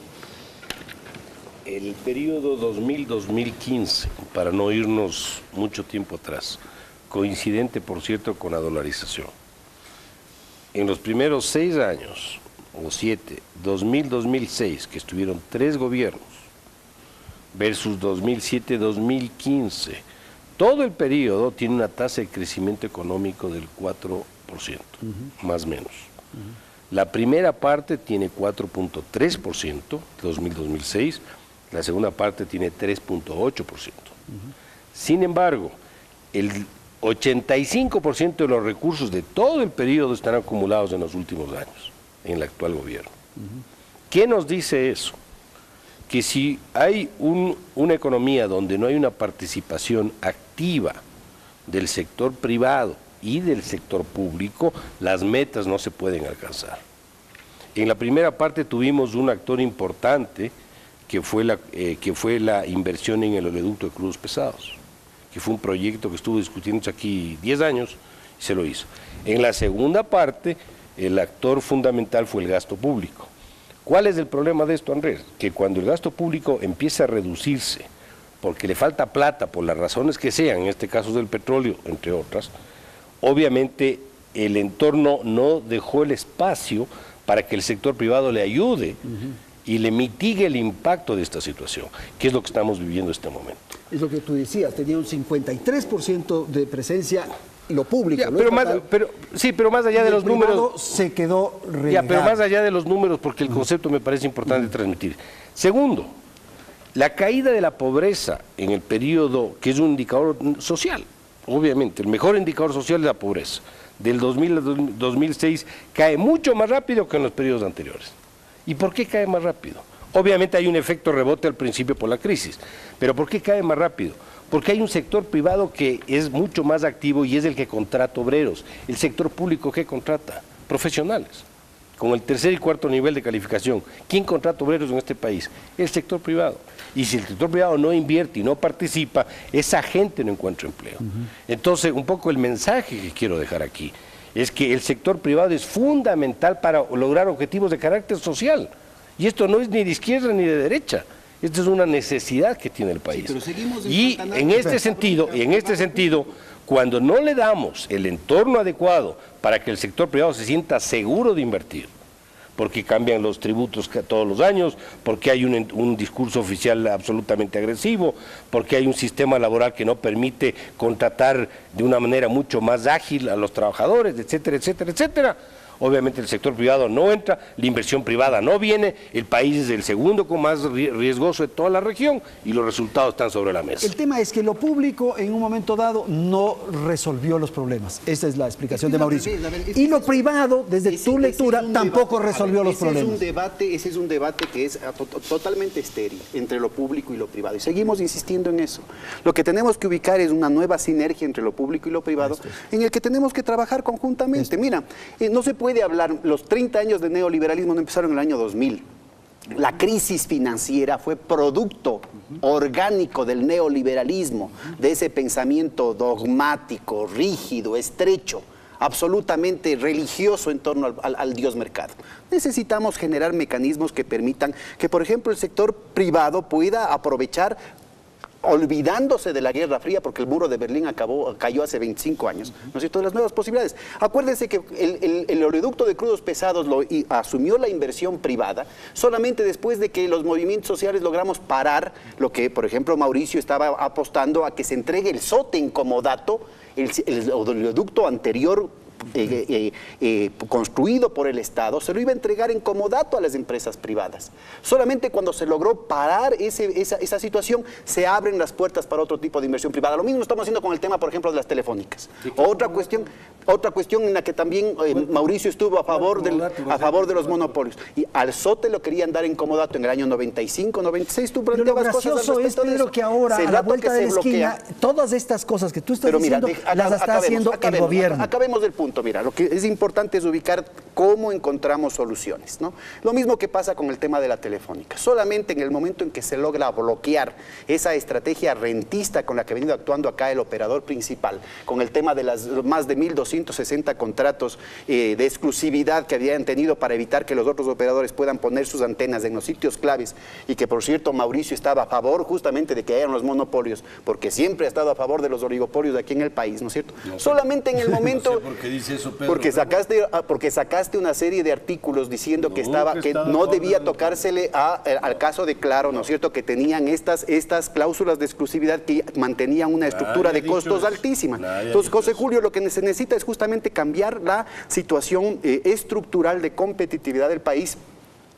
El periodo 2000-2015, para no irnos mucho tiempo atrás, coincidente, por cierto, con la dolarización. En los primeros 6 años, o 7, 2000-2006, que estuvieron 3 gobiernos, versus 2007-2015, todo el periodo tiene una tasa de crecimiento económico del 4%, más o menos. La primera parte tiene 4.3%, 2000-2006, la segunda parte tiene 3.8%. Sin embargo, el 85% de los recursos de todo el periodo están acumulados en los últimos años, en el actual gobierno. ¿Qué nos dice eso? Que si hay una economía donde no hay una participación activa del sector privado y del sector público, las metas no se pueden alcanzar. En la primera parte tuvimos un actor importante que fue la inversión en el oleoducto de crudos pesados, que fue un proyecto que estuvo discutiéndose aquí 10 años y se lo hizo. En la segunda parte, el actor fundamental fue el gasto público. ¿Cuál es el problema de esto, Andrés? Que cuando el gasto público empieza a reducirse, porque le falta plata por las razones que sean, en este caso del petróleo, entre otras, obviamente el entorno no dejó el espacio para que el sector privado le ayude y le mitigue el impacto de esta situación, que es lo que estamos viviendo en este momento.
Es lo que tú decías, tenía un 53% de presencia lo público.
Ya, pero más allá de los números...
se quedó relegado.
Ya, pero más allá de los números, porque el concepto me parece importante transmitir. Segundo, la caída de la pobreza en el periodo, que es un indicador social, obviamente, el mejor indicador social es la pobreza, del 2000 al 2006 cae mucho más rápido que en los periodos anteriores. ¿Y por qué cae más rápido? Obviamente hay un efecto rebote al principio por la crisis, pero ¿por qué cae más rápido? Porque hay un sector privado que es mucho más activo y es el que contrata obreros. El sector público, ¿qué contrata? profesionales, con el tercer y cuarto nivel de calificación. ¿Quién contrata obreros en este país? El sector privado. Y si el sector privado no invierte y no participa, esa gente no encuentra empleo. Entonces, un poco el mensaje que quiero dejar aquí es que el sector privado es fundamental para lograr objetivos de carácter social. Y esto no es ni de izquierda ni de derecha. Esto es una necesidad que tiene el país. Y en este sentido, cuando no le damos el entorno adecuado para que el sector privado se sienta seguro de invertir, porque cambian los tributos todos los años, porque hay un discurso oficial absolutamente agresivo, porque hay un sistema laboral que no permite contratar de una manera mucho más ágil a los trabajadores, etcétera, etcétera, etcétera. Obviamente el sector privado no entra, la inversión privada no viene, el país es el segundo con más riesgoso de toda la región y los resultados están sobre la mesa.
El tema es que lo público en un momento dado no resolvió los problemas. Esa es la explicación de Mauricio. Y lo privado, desde tu lectura, tampoco resolvió los problemas.
Ese es un debate que es totalmente estéril entre lo público y lo privado. Y seguimos insistiendo en eso. Lo que tenemos que ubicar es una nueva sinergia entre lo público y lo privado, en el que tenemos que trabajar conjuntamente. Mira, no se puede hablar, los 30 años de neoliberalismo no empezaron en el año 2000. La crisis financiera fue producto orgánico del neoliberalismo, de ese pensamiento dogmático, rígido, estrecho, absolutamente religioso en torno al Dios mercado. Necesitamos generar mecanismos que permitan que, por ejemplo, el sector privado pueda aprovechar, olvidándose de la Guerra Fría, porque el muro de Berlín cayó hace 25 años, ¿no es cierto?, de las nuevas posibilidades. Acuérdense que el oleoducto de crudos pesados asumió la inversión privada solamente después de que los movimientos sociales logramos parar lo que, por ejemplo, Mauricio estaba apostando a que se entregue el SOTE en comodato, el oleoducto anterior construido por el Estado, se lo iba a entregar en comodato a las empresas privadas. Solamente cuando se logró parar esa situación, se abren las puertas para otro tipo de inversión privada. Lo mismo estamos haciendo con el tema, por ejemplo, de las telefónicas. Otra cuestión en la que también Mauricio estuvo a favor de los monopolios. Y al SOTE lo querían dar en comodato en el año 95, 96. Tú planteabas cosas al respecto de eso.
Que ahora, a la vuelta de la esquina, todas estas cosas que tú estás diciendo, las está haciendo el gobierno.
Acabemos del punto. Mira, lo que es importante es ubicar cómo encontramos soluciones, ¿no? Lo mismo que pasa con el tema de la telefónica. Solamente en el momento en que se logra bloquear esa estrategia rentista con la que ha venido actuando acá el operador principal, con el tema de las más de 1.260 contratos de exclusividad que habían tenido para evitar que los otros operadores puedan poner sus antenas en los sitios claves, y que, por cierto, Mauricio estaba a favor justamente de que hayan los monopolios, porque siempre ha estado a favor de los oligopolios de aquí en el país, ¿no es cierto? No, solamente en el momento... No sé por qué dice eso, Pedro, porque sacaste una serie de artículos diciendo que no debía tocársele al caso de Claro, ¿no es cierto?, que tenían estas cláusulas de exclusividad que mantenían una estructura de costos altísima. Entonces, José Julio, lo que se necesita es justamente cambiar la situación estructural de competitividad del país,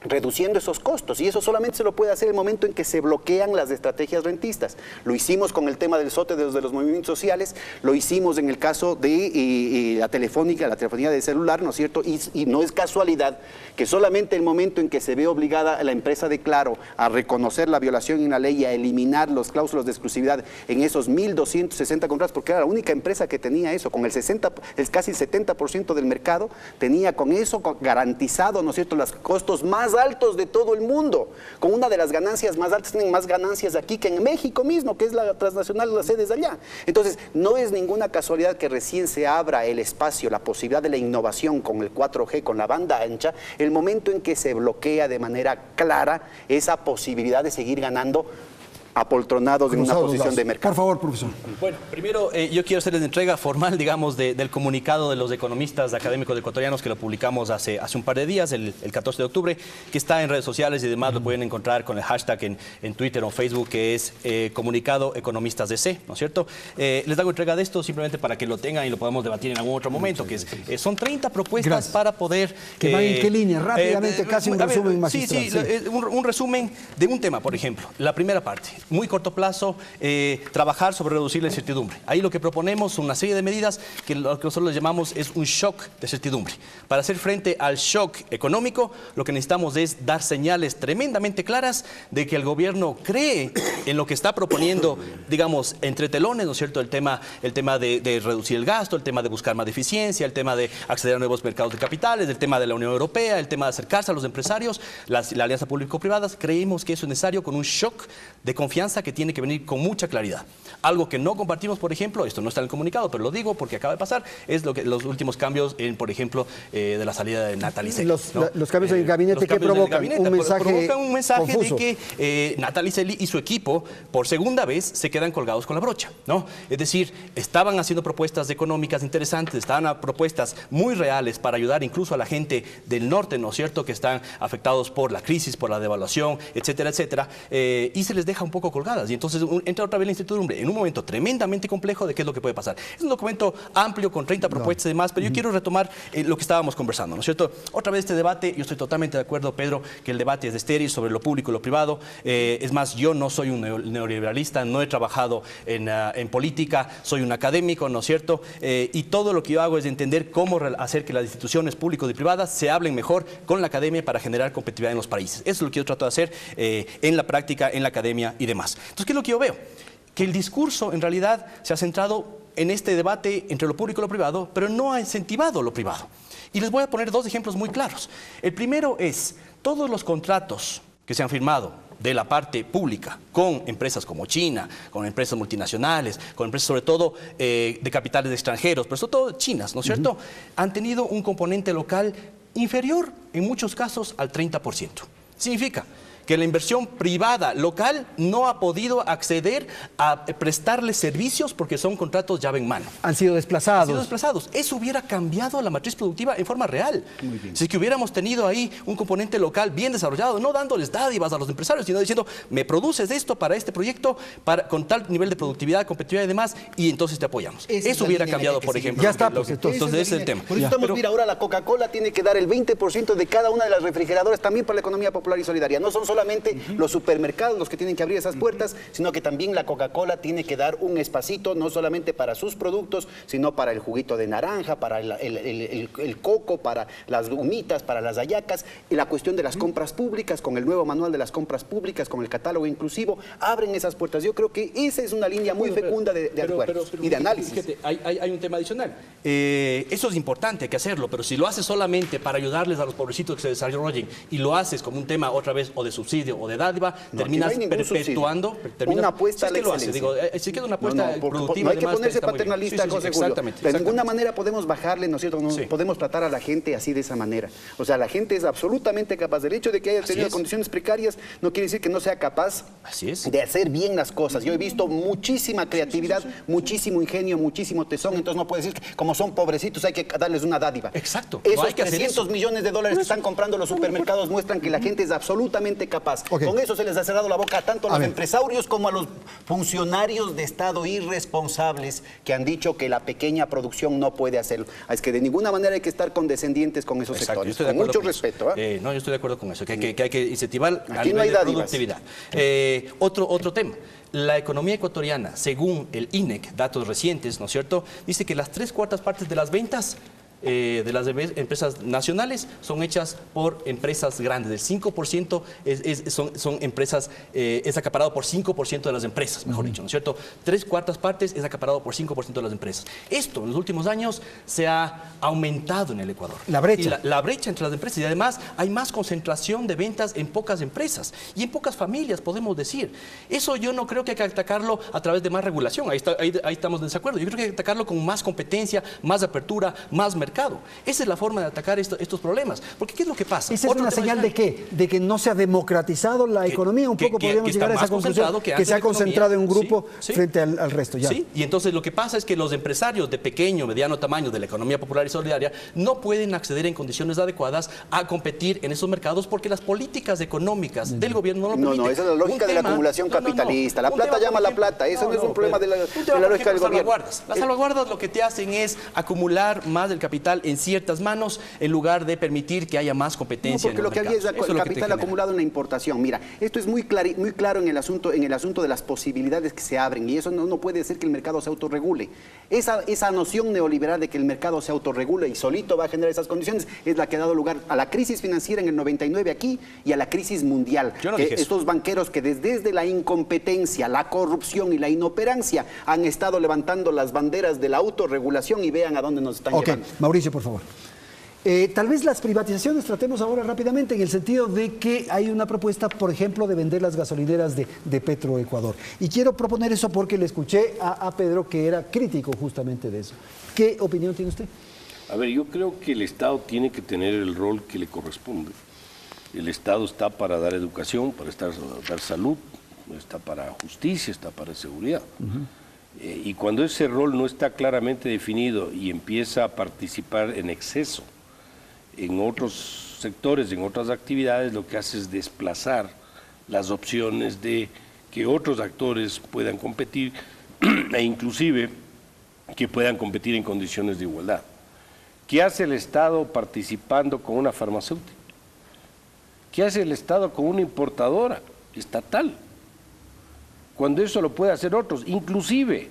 reduciendo esos costos, y eso solamente se lo puede hacer en el momento en que se bloquean las estrategias rentistas. Lo hicimos con el tema del SOTE de los movimientos sociales, lo hicimos en el caso de la telefonía de celular, ¿no es cierto? Y no es casualidad que solamente el momento en que se ve obligada la empresa de Claro a reconocer la violación en la ley y a eliminar los cláusulas de exclusividad en esos 1.260 contratos, porque era la única empresa que tenía eso, con casi el 70% del mercado, tenía con eso garantizado, ¿no es cierto?, los costos más altos de todo el mundo, con una de las ganancias más altas. Tienen más ganancias aquí que en México mismo, que es la transnacional, las sedes allá. Entonces, no es ninguna casualidad que recién se abra el espacio, la posibilidad de la innovación con el 4G, con la banda ancha, el momento en que se bloquea de manera clara esa posibilidad de seguir ganando apoltronados en una posición de mercado.
Por favor, profesor.
Bueno, primero yo quiero hacerles la entrega formal, digamos, del comunicado de los economistas académicos ecuatorianos, que lo publicamos hace un par de días, el 14 de octubre, que está en redes sociales y demás, lo pueden encontrar con el hashtag en Twitter o Facebook, que es comunicado economistas DC, ¿no es cierto? Les hago entrega de esto simplemente para que lo tengan y lo podamos debatir en algún otro momento, que son 30 propuestas para poder...
¿Que van en qué línea? Rápidamente, casi un resumen magistral.
Sí, un resumen de un tema, por ejemplo. La primera parte. muy corto plazo, trabajar sobre reducir la incertidumbre. Ahí lo que proponemos son una serie de medidas que lo que nosotros les llamamos es un shock de certidumbre. Para hacer frente al shock económico, lo que necesitamos es dar señales tremendamente claras de que el gobierno cree en lo que está proponiendo, digamos, entre telones, ¿no es cierto? El tema de reducir el gasto, el tema de buscar más eficiencia, el tema de acceder a nuevos mercados de capitales, el tema de la Unión Europea, el tema de acercarse a los empresarios, la alianza público-privada. Creemos que eso es necesario con un shock de confianza que tiene que venir con mucha claridad. Algo que no compartimos, por ejemplo, esto no está en el comunicado, pero lo digo porque acaba de pasar, es los últimos cambios en, por ejemplo, de la salida de Nathalie Sely, ¿no?
Los cambios en el gabinete que provocan
un mensaje
confuso.
de que Nathalie Sely y su equipo, por segunda vez, se quedan colgados con la brocha, ¿no? Es decir, estaban haciendo propuestas económicas interesantes, estaban a propuestas muy reales para ayudar incluso a la gente del norte, ¿no es cierto?, que están afectados por la crisis, por la devaluación, etcétera, etcétera, y se les deja un poco colgadas. Y entonces entra otra vez la incertidumbre en un momento tremendamente complejo de qué es lo que puede pasar. Es un documento amplio con 30 propuestas y demás, pero yo quiero retomar lo que estábamos conversando, ¿no es cierto? Otra vez este debate, yo estoy totalmente de acuerdo, Pedro, que el debate es de estéril sobre lo público y lo privado. Es más, yo no soy un neoliberalista, no he trabajado en política, soy un académico, ¿no es cierto? Y todo lo que yo hago es entender cómo hacer que las instituciones públicas y privadas se hablen mejor con la academia para generar competitividad en los países. Eso es lo que yo trato de hacer en la práctica, en la academia y demás. Entonces, ¿qué es lo que yo veo? Que el discurso en realidad se ha centrado en este debate entre lo público y lo privado, pero no ha incentivado lo privado. Y les voy a poner dos ejemplos muy claros. El primero es todos los contratos que se han firmado de la parte pública con empresas como China, con empresas multinacionales, con empresas sobre todo de capitales extranjeros, pero sobre todo chinas, ¿no es cierto? Han tenido un componente local inferior en muchos casos al 30%. Significa que la inversión privada local no ha podido acceder a prestarles servicios porque son contratos llave en mano.
Han sido desplazados.
Han sido desplazados. Eso hubiera cambiado la matriz productiva en forma real. Muy bien. Si es que hubiéramos tenido ahí un componente local bien desarrollado, no dándoles dádivas a los empresarios, sino diciendo, me produces esto para este proyecto, con tal nivel de productividad, competitividad y demás, y entonces te apoyamos. Eso hubiera cambiado, por ejemplo.
Ya está, pues
entonces ese es el tema.
Por eso estamos, mira, ahora la Coca-Cola tiene que dar el 20% de cada una de las refrigeradoras también para la economía popular y solidaria. No son solamente los supermercados los que tienen que abrir esas puertas, sino que también la Coca-Cola tiene que dar un espacito, no solamente para sus productos, sino para el juguito de naranja, para el coco, para las humitas, para las hallacas. Y la cuestión de las compras públicas, con el nuevo manual de las compras públicas, con el catálogo inclusivo, abren esas puertas. Yo creo que esa es una línea muy fecunda de acuerdos y de análisis.
Fíjate, hay un tema adicional. Eso es importante, hay que hacerlo, pero si lo haces solamente para ayudarles a los pobrecitos que se desarrollen y lo haces como un tema otra vez o de subsidio o de dádiva, terminas perpetuando.
Una apuesta a la excelencia.
Si queda una apuesta productiva.
No hay que ponerse paternalista, José Julio. De ninguna manera podemos bajarle, ¿no es cierto? No podemos tratar a la gente así de esa manera. O sea, la gente es absolutamente capaz. El hecho de que haya tenido condiciones precarias no quiere decir que no sea capaz de hacer bien las cosas. Yo he visto muchísima creatividad, muchísimo ingenio, muchísimo tesón. Entonces no puede decir que como son pobrecitos hay que darles una dádiva.
Exacto.
Esos 300 millones de dólares que están comprando los supermercados muestran que la gente es absolutamente capaz. Con eso se les ha cerrado la boca tanto a los empresarios como a los funcionarios de Estado irresponsables que han dicho que la pequeña producción no puede hacerlo. Es que de ninguna manera hay que estar condescendientes con esos sectores. Con mucho respeto.
No, yo estoy de acuerdo con eso, que hay que incentivar a
Aquí
nivel
no hay
de
dádivas.
productividad. Otro tema. La economía ecuatoriana, según el INEC, datos recientes, ¿no es cierto?, dice que las 3/4 partes de las ventas de las empresas nacionales son hechas por empresas grandes. El 5% son empresas, es acaparado por 5% de las empresas, mejor dicho, ¿no es cierto? 3/4 partes es acaparado por 5% de las empresas. Esto en los últimos años se ha aumentado en el Ecuador.
La brecha.
Y la brecha entre las empresas. Y además hay más concentración de ventas en pocas empresas y en pocas familias, podemos decir. Eso yo no creo que hay que atacarlo a través de más regulación. Ahí estamos en desacuerdo. Yo creo que hay que atacarlo con más competencia, más apertura, más mercado. Esa es la forma de atacar estos problemas. Porque ¿qué es lo que pasa?
¿Esa es una señal de qué? ¿De que no se ha democratizado la economía? Un poco podríamos llegar a esa conclusión, que se ha concentrado en un grupo frente al resto. Ya.
Sí, y entonces lo que pasa es que los empresarios de pequeño, mediano tamaño de la economía popular y solidaria no pueden acceder en condiciones adecuadas a competir en esos mercados porque las políticas económicas del gobierno no lo permiten.
No, esa es la lógica de la acumulación capitalista. La plata llama a la plata. Eso no es un problema de la lógica del gobierno.
Las salvaguardas lo que te hacen es acumular más del capital capital en ciertas manos en lugar de permitir que haya más competencia.
No, porque lo que había es el capital acumulado en la importación. Mira, esto es muy claro en el asunto de las posibilidades que se abren, y eso no puede ser que el mercado se autorregule. Esa noción neoliberal de que el mercado se autorregule y solito va a generar esas condiciones es la que ha dado lugar a la crisis financiera en el 99 aquí y a la crisis mundial. Estos banqueros que desde la incompetencia, la corrupción y la inoperancia han estado levantando las banderas de la autorregulación, y vean a dónde nos están llevando.
Mauricio, por favor. Tal vez las privatizaciones tratemos ahora rápidamente, en el sentido de que hay una propuesta, por ejemplo, de vender las gasolineras de Petroecuador. Y quiero proponer eso porque le escuché a Pedro que era crítico justamente de eso. ¿Qué opinión tiene usted?
A ver, yo creo que el Estado tiene que tener el rol que le corresponde. El Estado está para dar educación, para dar salud, está para justicia, está para seguridad. Y cuando ese rol no está claramente definido y empieza a participar en exceso en otros sectores, en otras actividades, lo que hace es desplazar las opciones de que otros actores puedan competir e inclusive que puedan competir en condiciones de igualdad. ¿Qué hace el Estado participando con una farmacéutica? ¿Qué hace el Estado con una importadora estatal? Cuando eso lo puede hacer otros, inclusive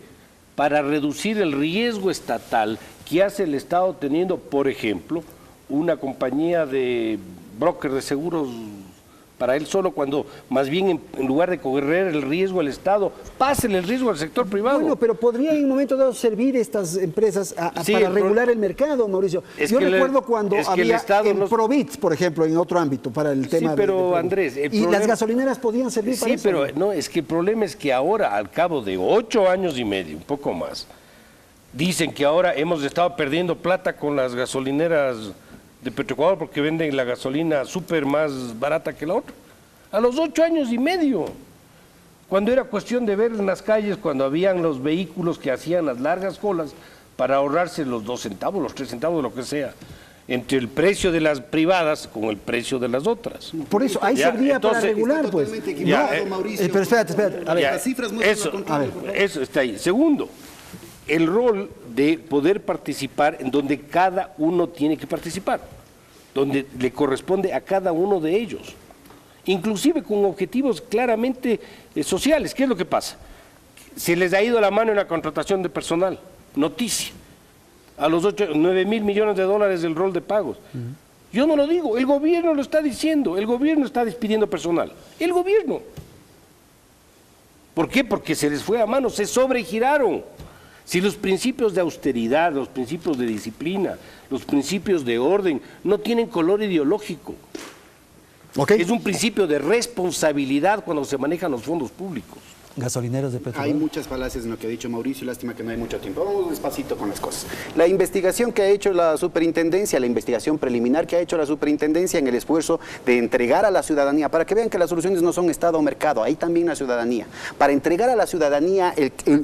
para reducir el riesgo estatal, ¿qué hace el Estado teniendo, por ejemplo, una compañía de broker de seguros para él solo, cuando más bien en lugar de correr el riesgo al Estado, pasen el riesgo al sector privado?
Bueno, pero podría en un momento dado servir estas empresas para regular el mercado, Mauricio. Yo recuerdo cuando había en Provit, por ejemplo, en otro ámbito, para el tema
de Andrés,
y las gasolineras podían servir para eso.
Sí, pero no, es que el problema es que ahora, al cabo de 8 años y medio, un poco más, dicen que ahora hemos estado perdiendo plata con las gasolineras de Petroecuador porque venden la gasolina súper más barata que la otra. A los 8 años y medio, cuando era cuestión de ver en las calles, cuando habían los vehículos que hacían las largas colas para ahorrarse los 2 centavos, los 3 centavos, lo que sea, entre el precio de las privadas con el precio de las otras.
Por eso, ahí serviría para regular, pues.
Mauricio.
Pero espérate.
A ver, las cifras muestran
eso está ahí. Segundo, el rol de poder participar en donde cada uno tiene que participar, donde le corresponde a cada uno de ellos, inclusive con objetivos claramente sociales. ¿Qué es lo que pasa? Se les ha ido la mano en la contratación de personal. Noticia. A los 9 mil millones de dólares del rol de pagos. Yo no lo digo, el gobierno lo está diciendo, el gobierno está despidiendo personal. El gobierno. ¿Por qué? Porque se les fue a mano, se sobregiraron. Si los principios de austeridad, los principios de disciplina, los principios de orden no tienen color ideológico, es un principio de responsabilidad cuando se manejan los fondos públicos.
Gasolineros de Petroecuador.
Hay muchas falacias en lo que ha dicho Mauricio, lástima que no hay mucho tiempo. Vamos despacito con las cosas. La investigación que ha hecho la superintendencia, la investigación preliminar que ha hecho la superintendencia en el esfuerzo de entregar a la ciudadanía, para que vean que las soluciones no son Estado o mercado, hay también la ciudadanía. Para entregar a la ciudadanía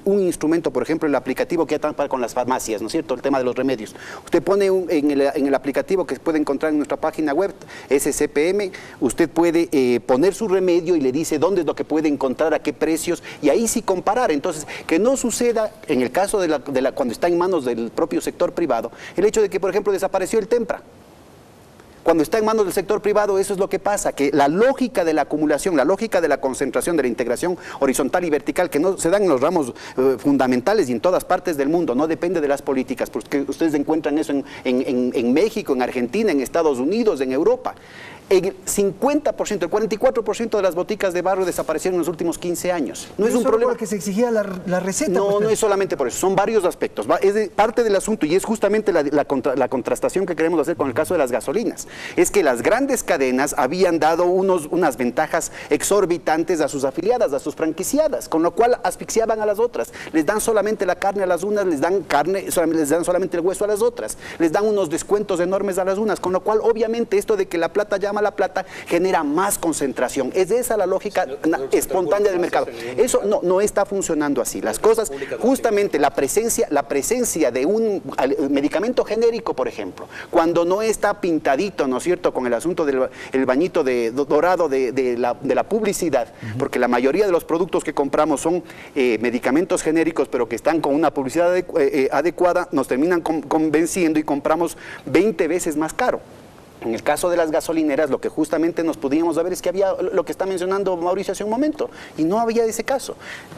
un instrumento, por ejemplo, el aplicativo que está con las farmacias, ¿no es cierto? El tema de los remedios. Usted pone en el aplicativo que se puede encontrar en nuestra página web, SCPM, usted puede poner su remedio y le dice dónde es lo que puede encontrar, a qué precios, y ahí sí comparar. Entonces, que no suceda en el caso cuando está en manos del propio sector privado, el hecho de que, por ejemplo, desapareció el Tempra. Cuando está en manos del sector privado, eso es lo que pasa, que la lógica de la acumulación, la lógica de la concentración, de la integración horizontal y vertical, que no se dan en los ramos fundamentales y en todas partes del mundo, no depende de las políticas, porque ustedes encuentran eso en México, en Argentina, en Estados Unidos, en Europa. El 50%, el 44% de las boticas de barrio desaparecieron en los últimos 15 años. No es un problema
porque se exigía la receta.
No, no es solamente por eso, son varios aspectos. Es parte del asunto y es justamente la contrastación que queremos hacer con el caso de las gasolinas. Es que las grandes cadenas habían dado unas ventajas exorbitantes a sus afiliadas, a sus franquiciadas, con lo cual asfixiaban a las otras. Les dan solamente la carne a las unas, les dan solamente el hueso a las otras. Les dan unos descuentos enormes a las unas, con lo cual obviamente esto de que la plata llama la plata, genera más concentración. Es esa la lógica espontánea del mercado. Eso no está funcionando así. Las cosas, justamente la presencia de un medicamento genérico, por ejemplo, cuando no está pintadito, ¿no es cierto?, con el asunto del bañito dorado de la publicidad, porque la mayoría de los productos que compramos son medicamentos genéricos, pero que están con una publicidad adecuada, nos terminan convenciendo y compramos 20 veces más caro. En el caso de las gasolineras, lo que justamente nos podíamos ver es que había lo que está mencionando Mauricio hace un momento, y no había ese caso.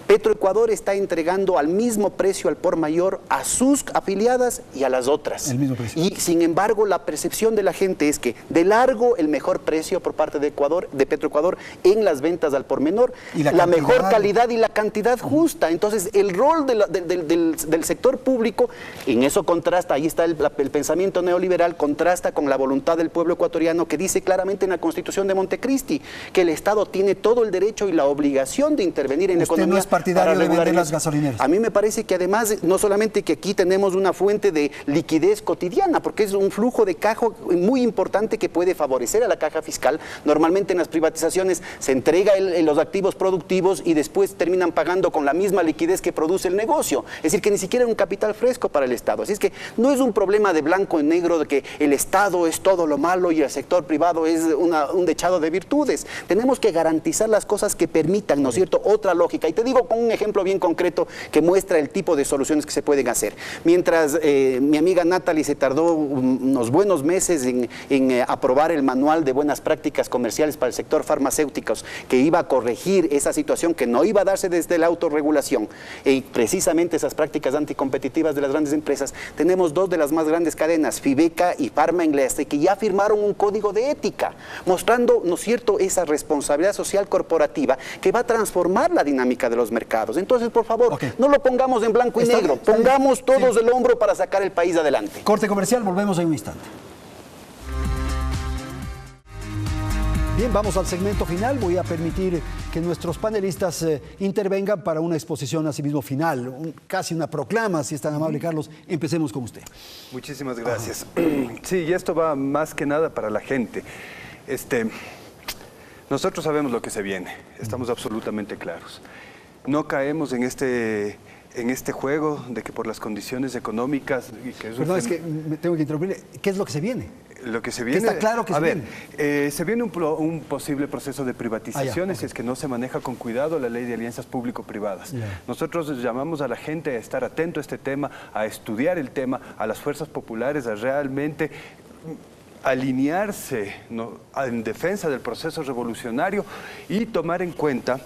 Petroecuador está entregando al mismo precio al por mayor a sus afiliadas y a las otras.
El mismo precio.
Y sin embargo, la percepción de la gente es que de largo el mejor precio por parte de Petroecuador en las ventas al por menor,
y
la mejor calidad y la cantidad justa. Entonces, el rol del sector público, en eso contrasta, ahí está el pensamiento neoliberal, contrasta con la voluntad del pueblo ecuatoriano, que dice claramente en la Constitución de Montecristi que el Estado tiene todo el derecho y la obligación de intervenir en la economía.
¿Usted no es partidario de vender las gasolineras?
A mí me parece que además, no solamente que aquí tenemos una fuente de liquidez cotidiana, porque es un flujo de caja muy importante que puede favorecer a la caja fiscal. Normalmente en las privatizaciones se entrega los activos productivos y después terminan pagando con la misma liquidez que produce el negocio. Es decir, que ni siquiera es un capital fresco para el Estado. Así es que no es un problema de blanco y negro, de que el Estado es todo lo malo y el sector privado es un dechado de virtudes. Tenemos que garantizar las cosas que permitan, ¿no es cierto?, otra lógica. Y te digo con un ejemplo bien concreto que muestra el tipo de soluciones que se pueden hacer. Mientras mi amiga Natalie se tardó unos buenos meses en aprobar el manual de buenas prácticas comerciales para el sector farmacéuticos, que iba a corregir esa situación que no iba a darse desde la autorregulación, y precisamente esas prácticas anticompetitivas de las grandes empresas, tenemos dos de las más grandes cadenas, Fibeca y Pharma Inglesa, que ya firmaron un código de ética, mostrando, ¿no es cierto?, esa responsabilidad social corporativa que va a transformar la dinámica de los mercados. Entonces, por favor, no lo pongamos en blanco y negro, pongamos todos el hombro para sacar el país adelante.
Corte comercial, volvemos en un instante. Bien, vamos al segmento final. Voy a permitir que nuestros panelistas intervengan para una exposición asimismo final, casi una proclama, si es tan amable, Carlos. Empecemos con usted.
Muchísimas gracias. Sí, y esto va más que nada para la gente. Nosotros sabemos lo que se viene, estamos absolutamente claros. No caemos en este juego de que por las condiciones económicas...
Perdón, es que me tengo que interrumpir. ¿Qué es lo que se viene?
Lo que se viene...
Está claro que se viene.
Se viene un posible proceso de privatizaciones si es que no se maneja con cuidado la ley de alianzas público-privadas. Nosotros llamamos a la gente a estar atento a este tema, a estudiar el tema, a las fuerzas populares, a realmente alinearse en defensa del proceso revolucionario y tomar en cuenta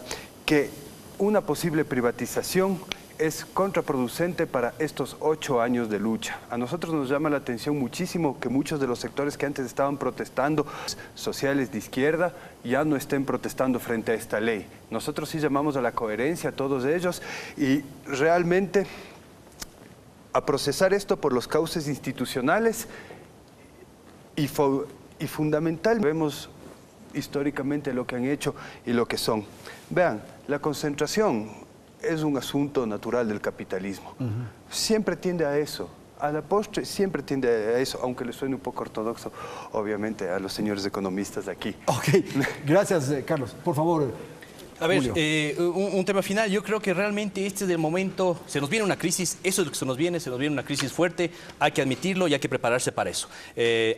que una posible privatización es contraproducente para estos 8 años de lucha. A nosotros nos llama la atención muchísimo que muchos de los sectores que antes estaban protestando, sociales de izquierda, ya no estén protestando frente a esta ley. Nosotros sí llamamos a la coherencia a todos ellos y realmente a procesar esto por los cauces institucionales y fundamental. Vemos históricamente lo que han hecho y lo que son. Vean, la concentración es un asunto natural del capitalismo. Siempre tiende a eso. A la postre siempre tiende a eso, aunque le suene un poco ortodoxo, obviamente, a los señores economistas de aquí.
Ok, gracias, Carlos. Por favor,
A ver, un tema final. Yo creo que realmente este es el momento, se nos viene una crisis, eso es lo que se nos viene una crisis fuerte, hay que admitirlo y hay que prepararse para eso,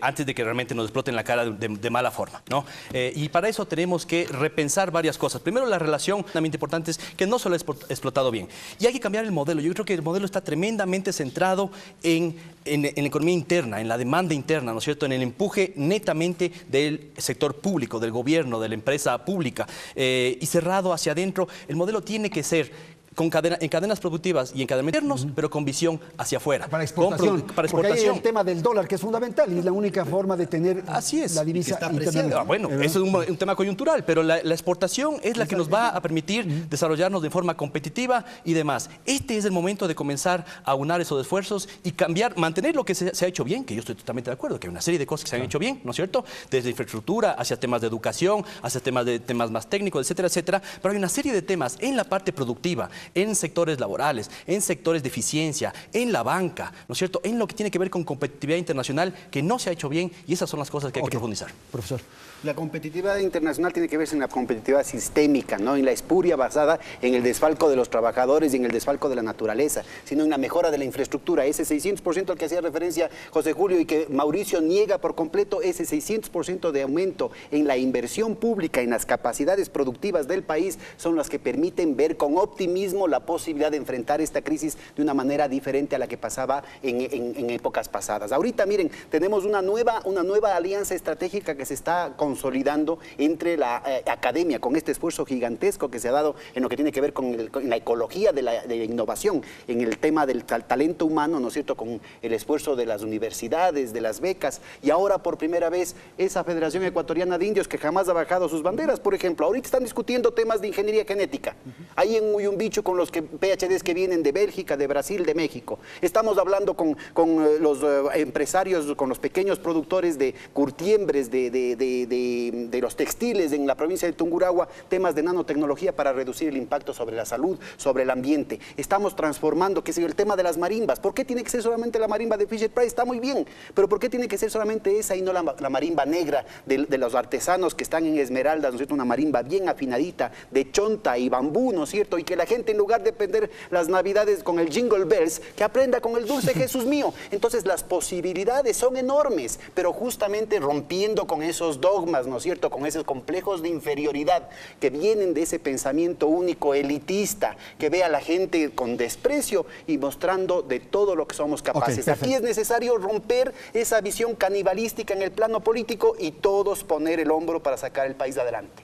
antes de que realmente nos exploten la cara de mala forma, ¿no? Y para eso tenemos que repensar varias cosas. Primero, la relación realmente importante es que no se lo ha explotado bien. Y hay que cambiar el modelo. Yo creo que el modelo está tremendamente centrado en la economía interna, en la demanda interna, ¿no es cierto? En el empuje netamente del sector público, del gobierno, de la empresa pública, y cerrado hacia adentro. El modelo tiene que ser en cadenas productivas y encadenamientos internos, pero con visión hacia afuera.
Para exportación. Porque hay el tema del dólar, que es fundamental y es la única forma de tener la divisa internacional.
Bueno, eso es un tema coyuntural, pero la exportación es la que nos va a permitir desarrollarnos de forma competitiva y demás. Este es el momento de comenzar a aunar esos esfuerzos y cambiar, mantener lo que se ha hecho bien, que yo estoy totalmente de acuerdo, que hay una serie de cosas que se han hecho bien, ¿no es cierto? Desde infraestructura, hacia temas de educación, hacia temas más técnicos, etcétera, etcétera. Pero hay una serie de temas en la parte productiva, en sectores laborales, en sectores de eficiencia, en la banca, ¿no es cierto?, en lo que tiene que ver con competitividad internacional, que no se ha hecho bien, y esas son las cosas que hay que profundizar.
Profesor.
La competitividad internacional tiene que verse en la competitividad sistémica, no en la espuria basada en el desfalco de los trabajadores y en el desfalco de la naturaleza, sino en la mejora de la infraestructura. Ese 600% al que hacía referencia José Julio y que Mauricio niega por completo, ese 600% de aumento en la inversión pública, en las capacidades productivas del país, son las que permiten ver con optimismo la posibilidad de enfrentar esta crisis de una manera diferente a la que pasaba en épocas pasadas. Ahorita, miren, tenemos una nueva alianza estratégica que se está consolidando entre la academia, con este esfuerzo gigantesco que se ha dado en lo que tiene que ver con la ecología de la innovación, en el tema del talento humano, ¿no es cierto?, con el esfuerzo de las universidades, de las becas, y ahora por primera vez esa Federación Ecuatoriana de Indios que jamás ha bajado sus banderas, por ejemplo, ahorita están discutiendo temas de ingeniería genética, ahí en Uyumbichu con los PhDs que vienen de Bélgica, de Brasil, de México. Estamos hablando con los empresarios, con los pequeños productores de curtiembres, de los textiles en la provincia de Tungurahua, temas de nanotecnología para reducir el impacto sobre la salud, sobre el ambiente. Estamos transformando, qué sé yo, el tema de las marimbas. ¿Por qué tiene que ser solamente la marimba de Fisher Price? Está muy bien, pero ¿por qué tiene que ser solamente esa y no la marimba negra de los artesanos que están en Esmeraldas, ¿no es cierto? Una marimba bien afinadita, de chonta y bambú, ¿no es cierto? Y que la gente, en lugar de aprender las navidades con el Jingle Bells, que aprenda con el dulce Jesús mío. Entonces las posibilidades son enormes, pero justamente rompiendo con esos dogmas, ¿no es cierto?, con esos complejos de inferioridad que vienen de ese pensamiento único, elitista, que ve a la gente con desprecio y mostrando de todo lo que somos capaces. Aquí es necesario romper esa visión canibalística en el plano político y todos poner el hombro para sacar el país adelante.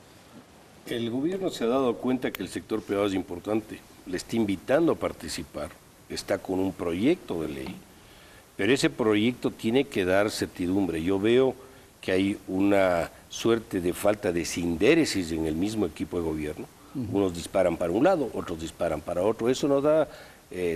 El gobierno se ha dado cuenta que el sector privado es importante, le está invitando a participar, está con un proyecto de ley, pero ese proyecto tiene que dar certidumbre. Yo veo que hay una suerte de falta de sindéresis en el mismo equipo de gobierno. Unos disparan para un lado, otros disparan para otro. Eso no da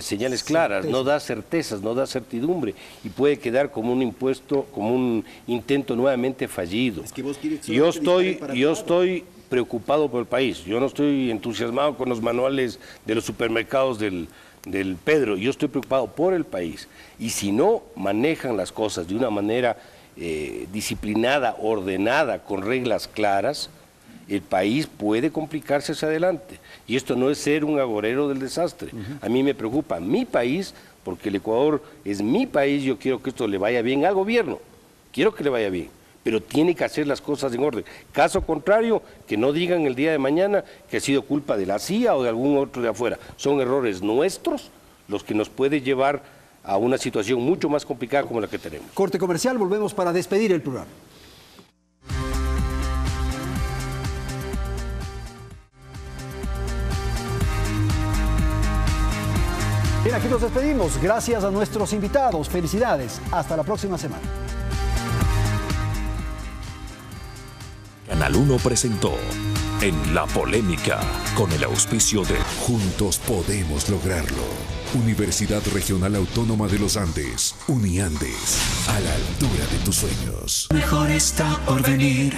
señales claras, no da certezas, no da certidumbre y puede quedar como un impuesto, como un intento nuevamente fallido. Es que vos quieres yo estoy preocupado por el país. Yo no estoy entusiasmado con los manuales de los supermercados del Pedro. Yo estoy preocupado por el país. Y si no manejan las cosas de una manera disciplinada, ordenada, con reglas claras, el país puede complicarse hacia adelante. Y esto no es ser un agorero del desastre. A mí me preocupa mi país, porque el Ecuador es mi país. Yo quiero que esto le vaya bien al gobierno. Quiero que le vaya bien, pero tiene que hacer las cosas en orden. Caso contrario, que no digan el día de mañana que ha sido culpa de la CIA o de algún otro de afuera. Son errores nuestros los que nos pueden llevar a una situación mucho más complicada como la que tenemos.
Corte comercial, volvemos para despedir el programa. Bien, aquí nos despedimos. Gracias a nuestros invitados. Felicidades. Hasta la próxima semana.
Canal 1 presentó En la Polémica, con el auspicio de
Juntos podemos lograrlo. Universidad Regional Autónoma de los Andes, Uniandes, a la altura de tus sueños.
Mejor está por venir.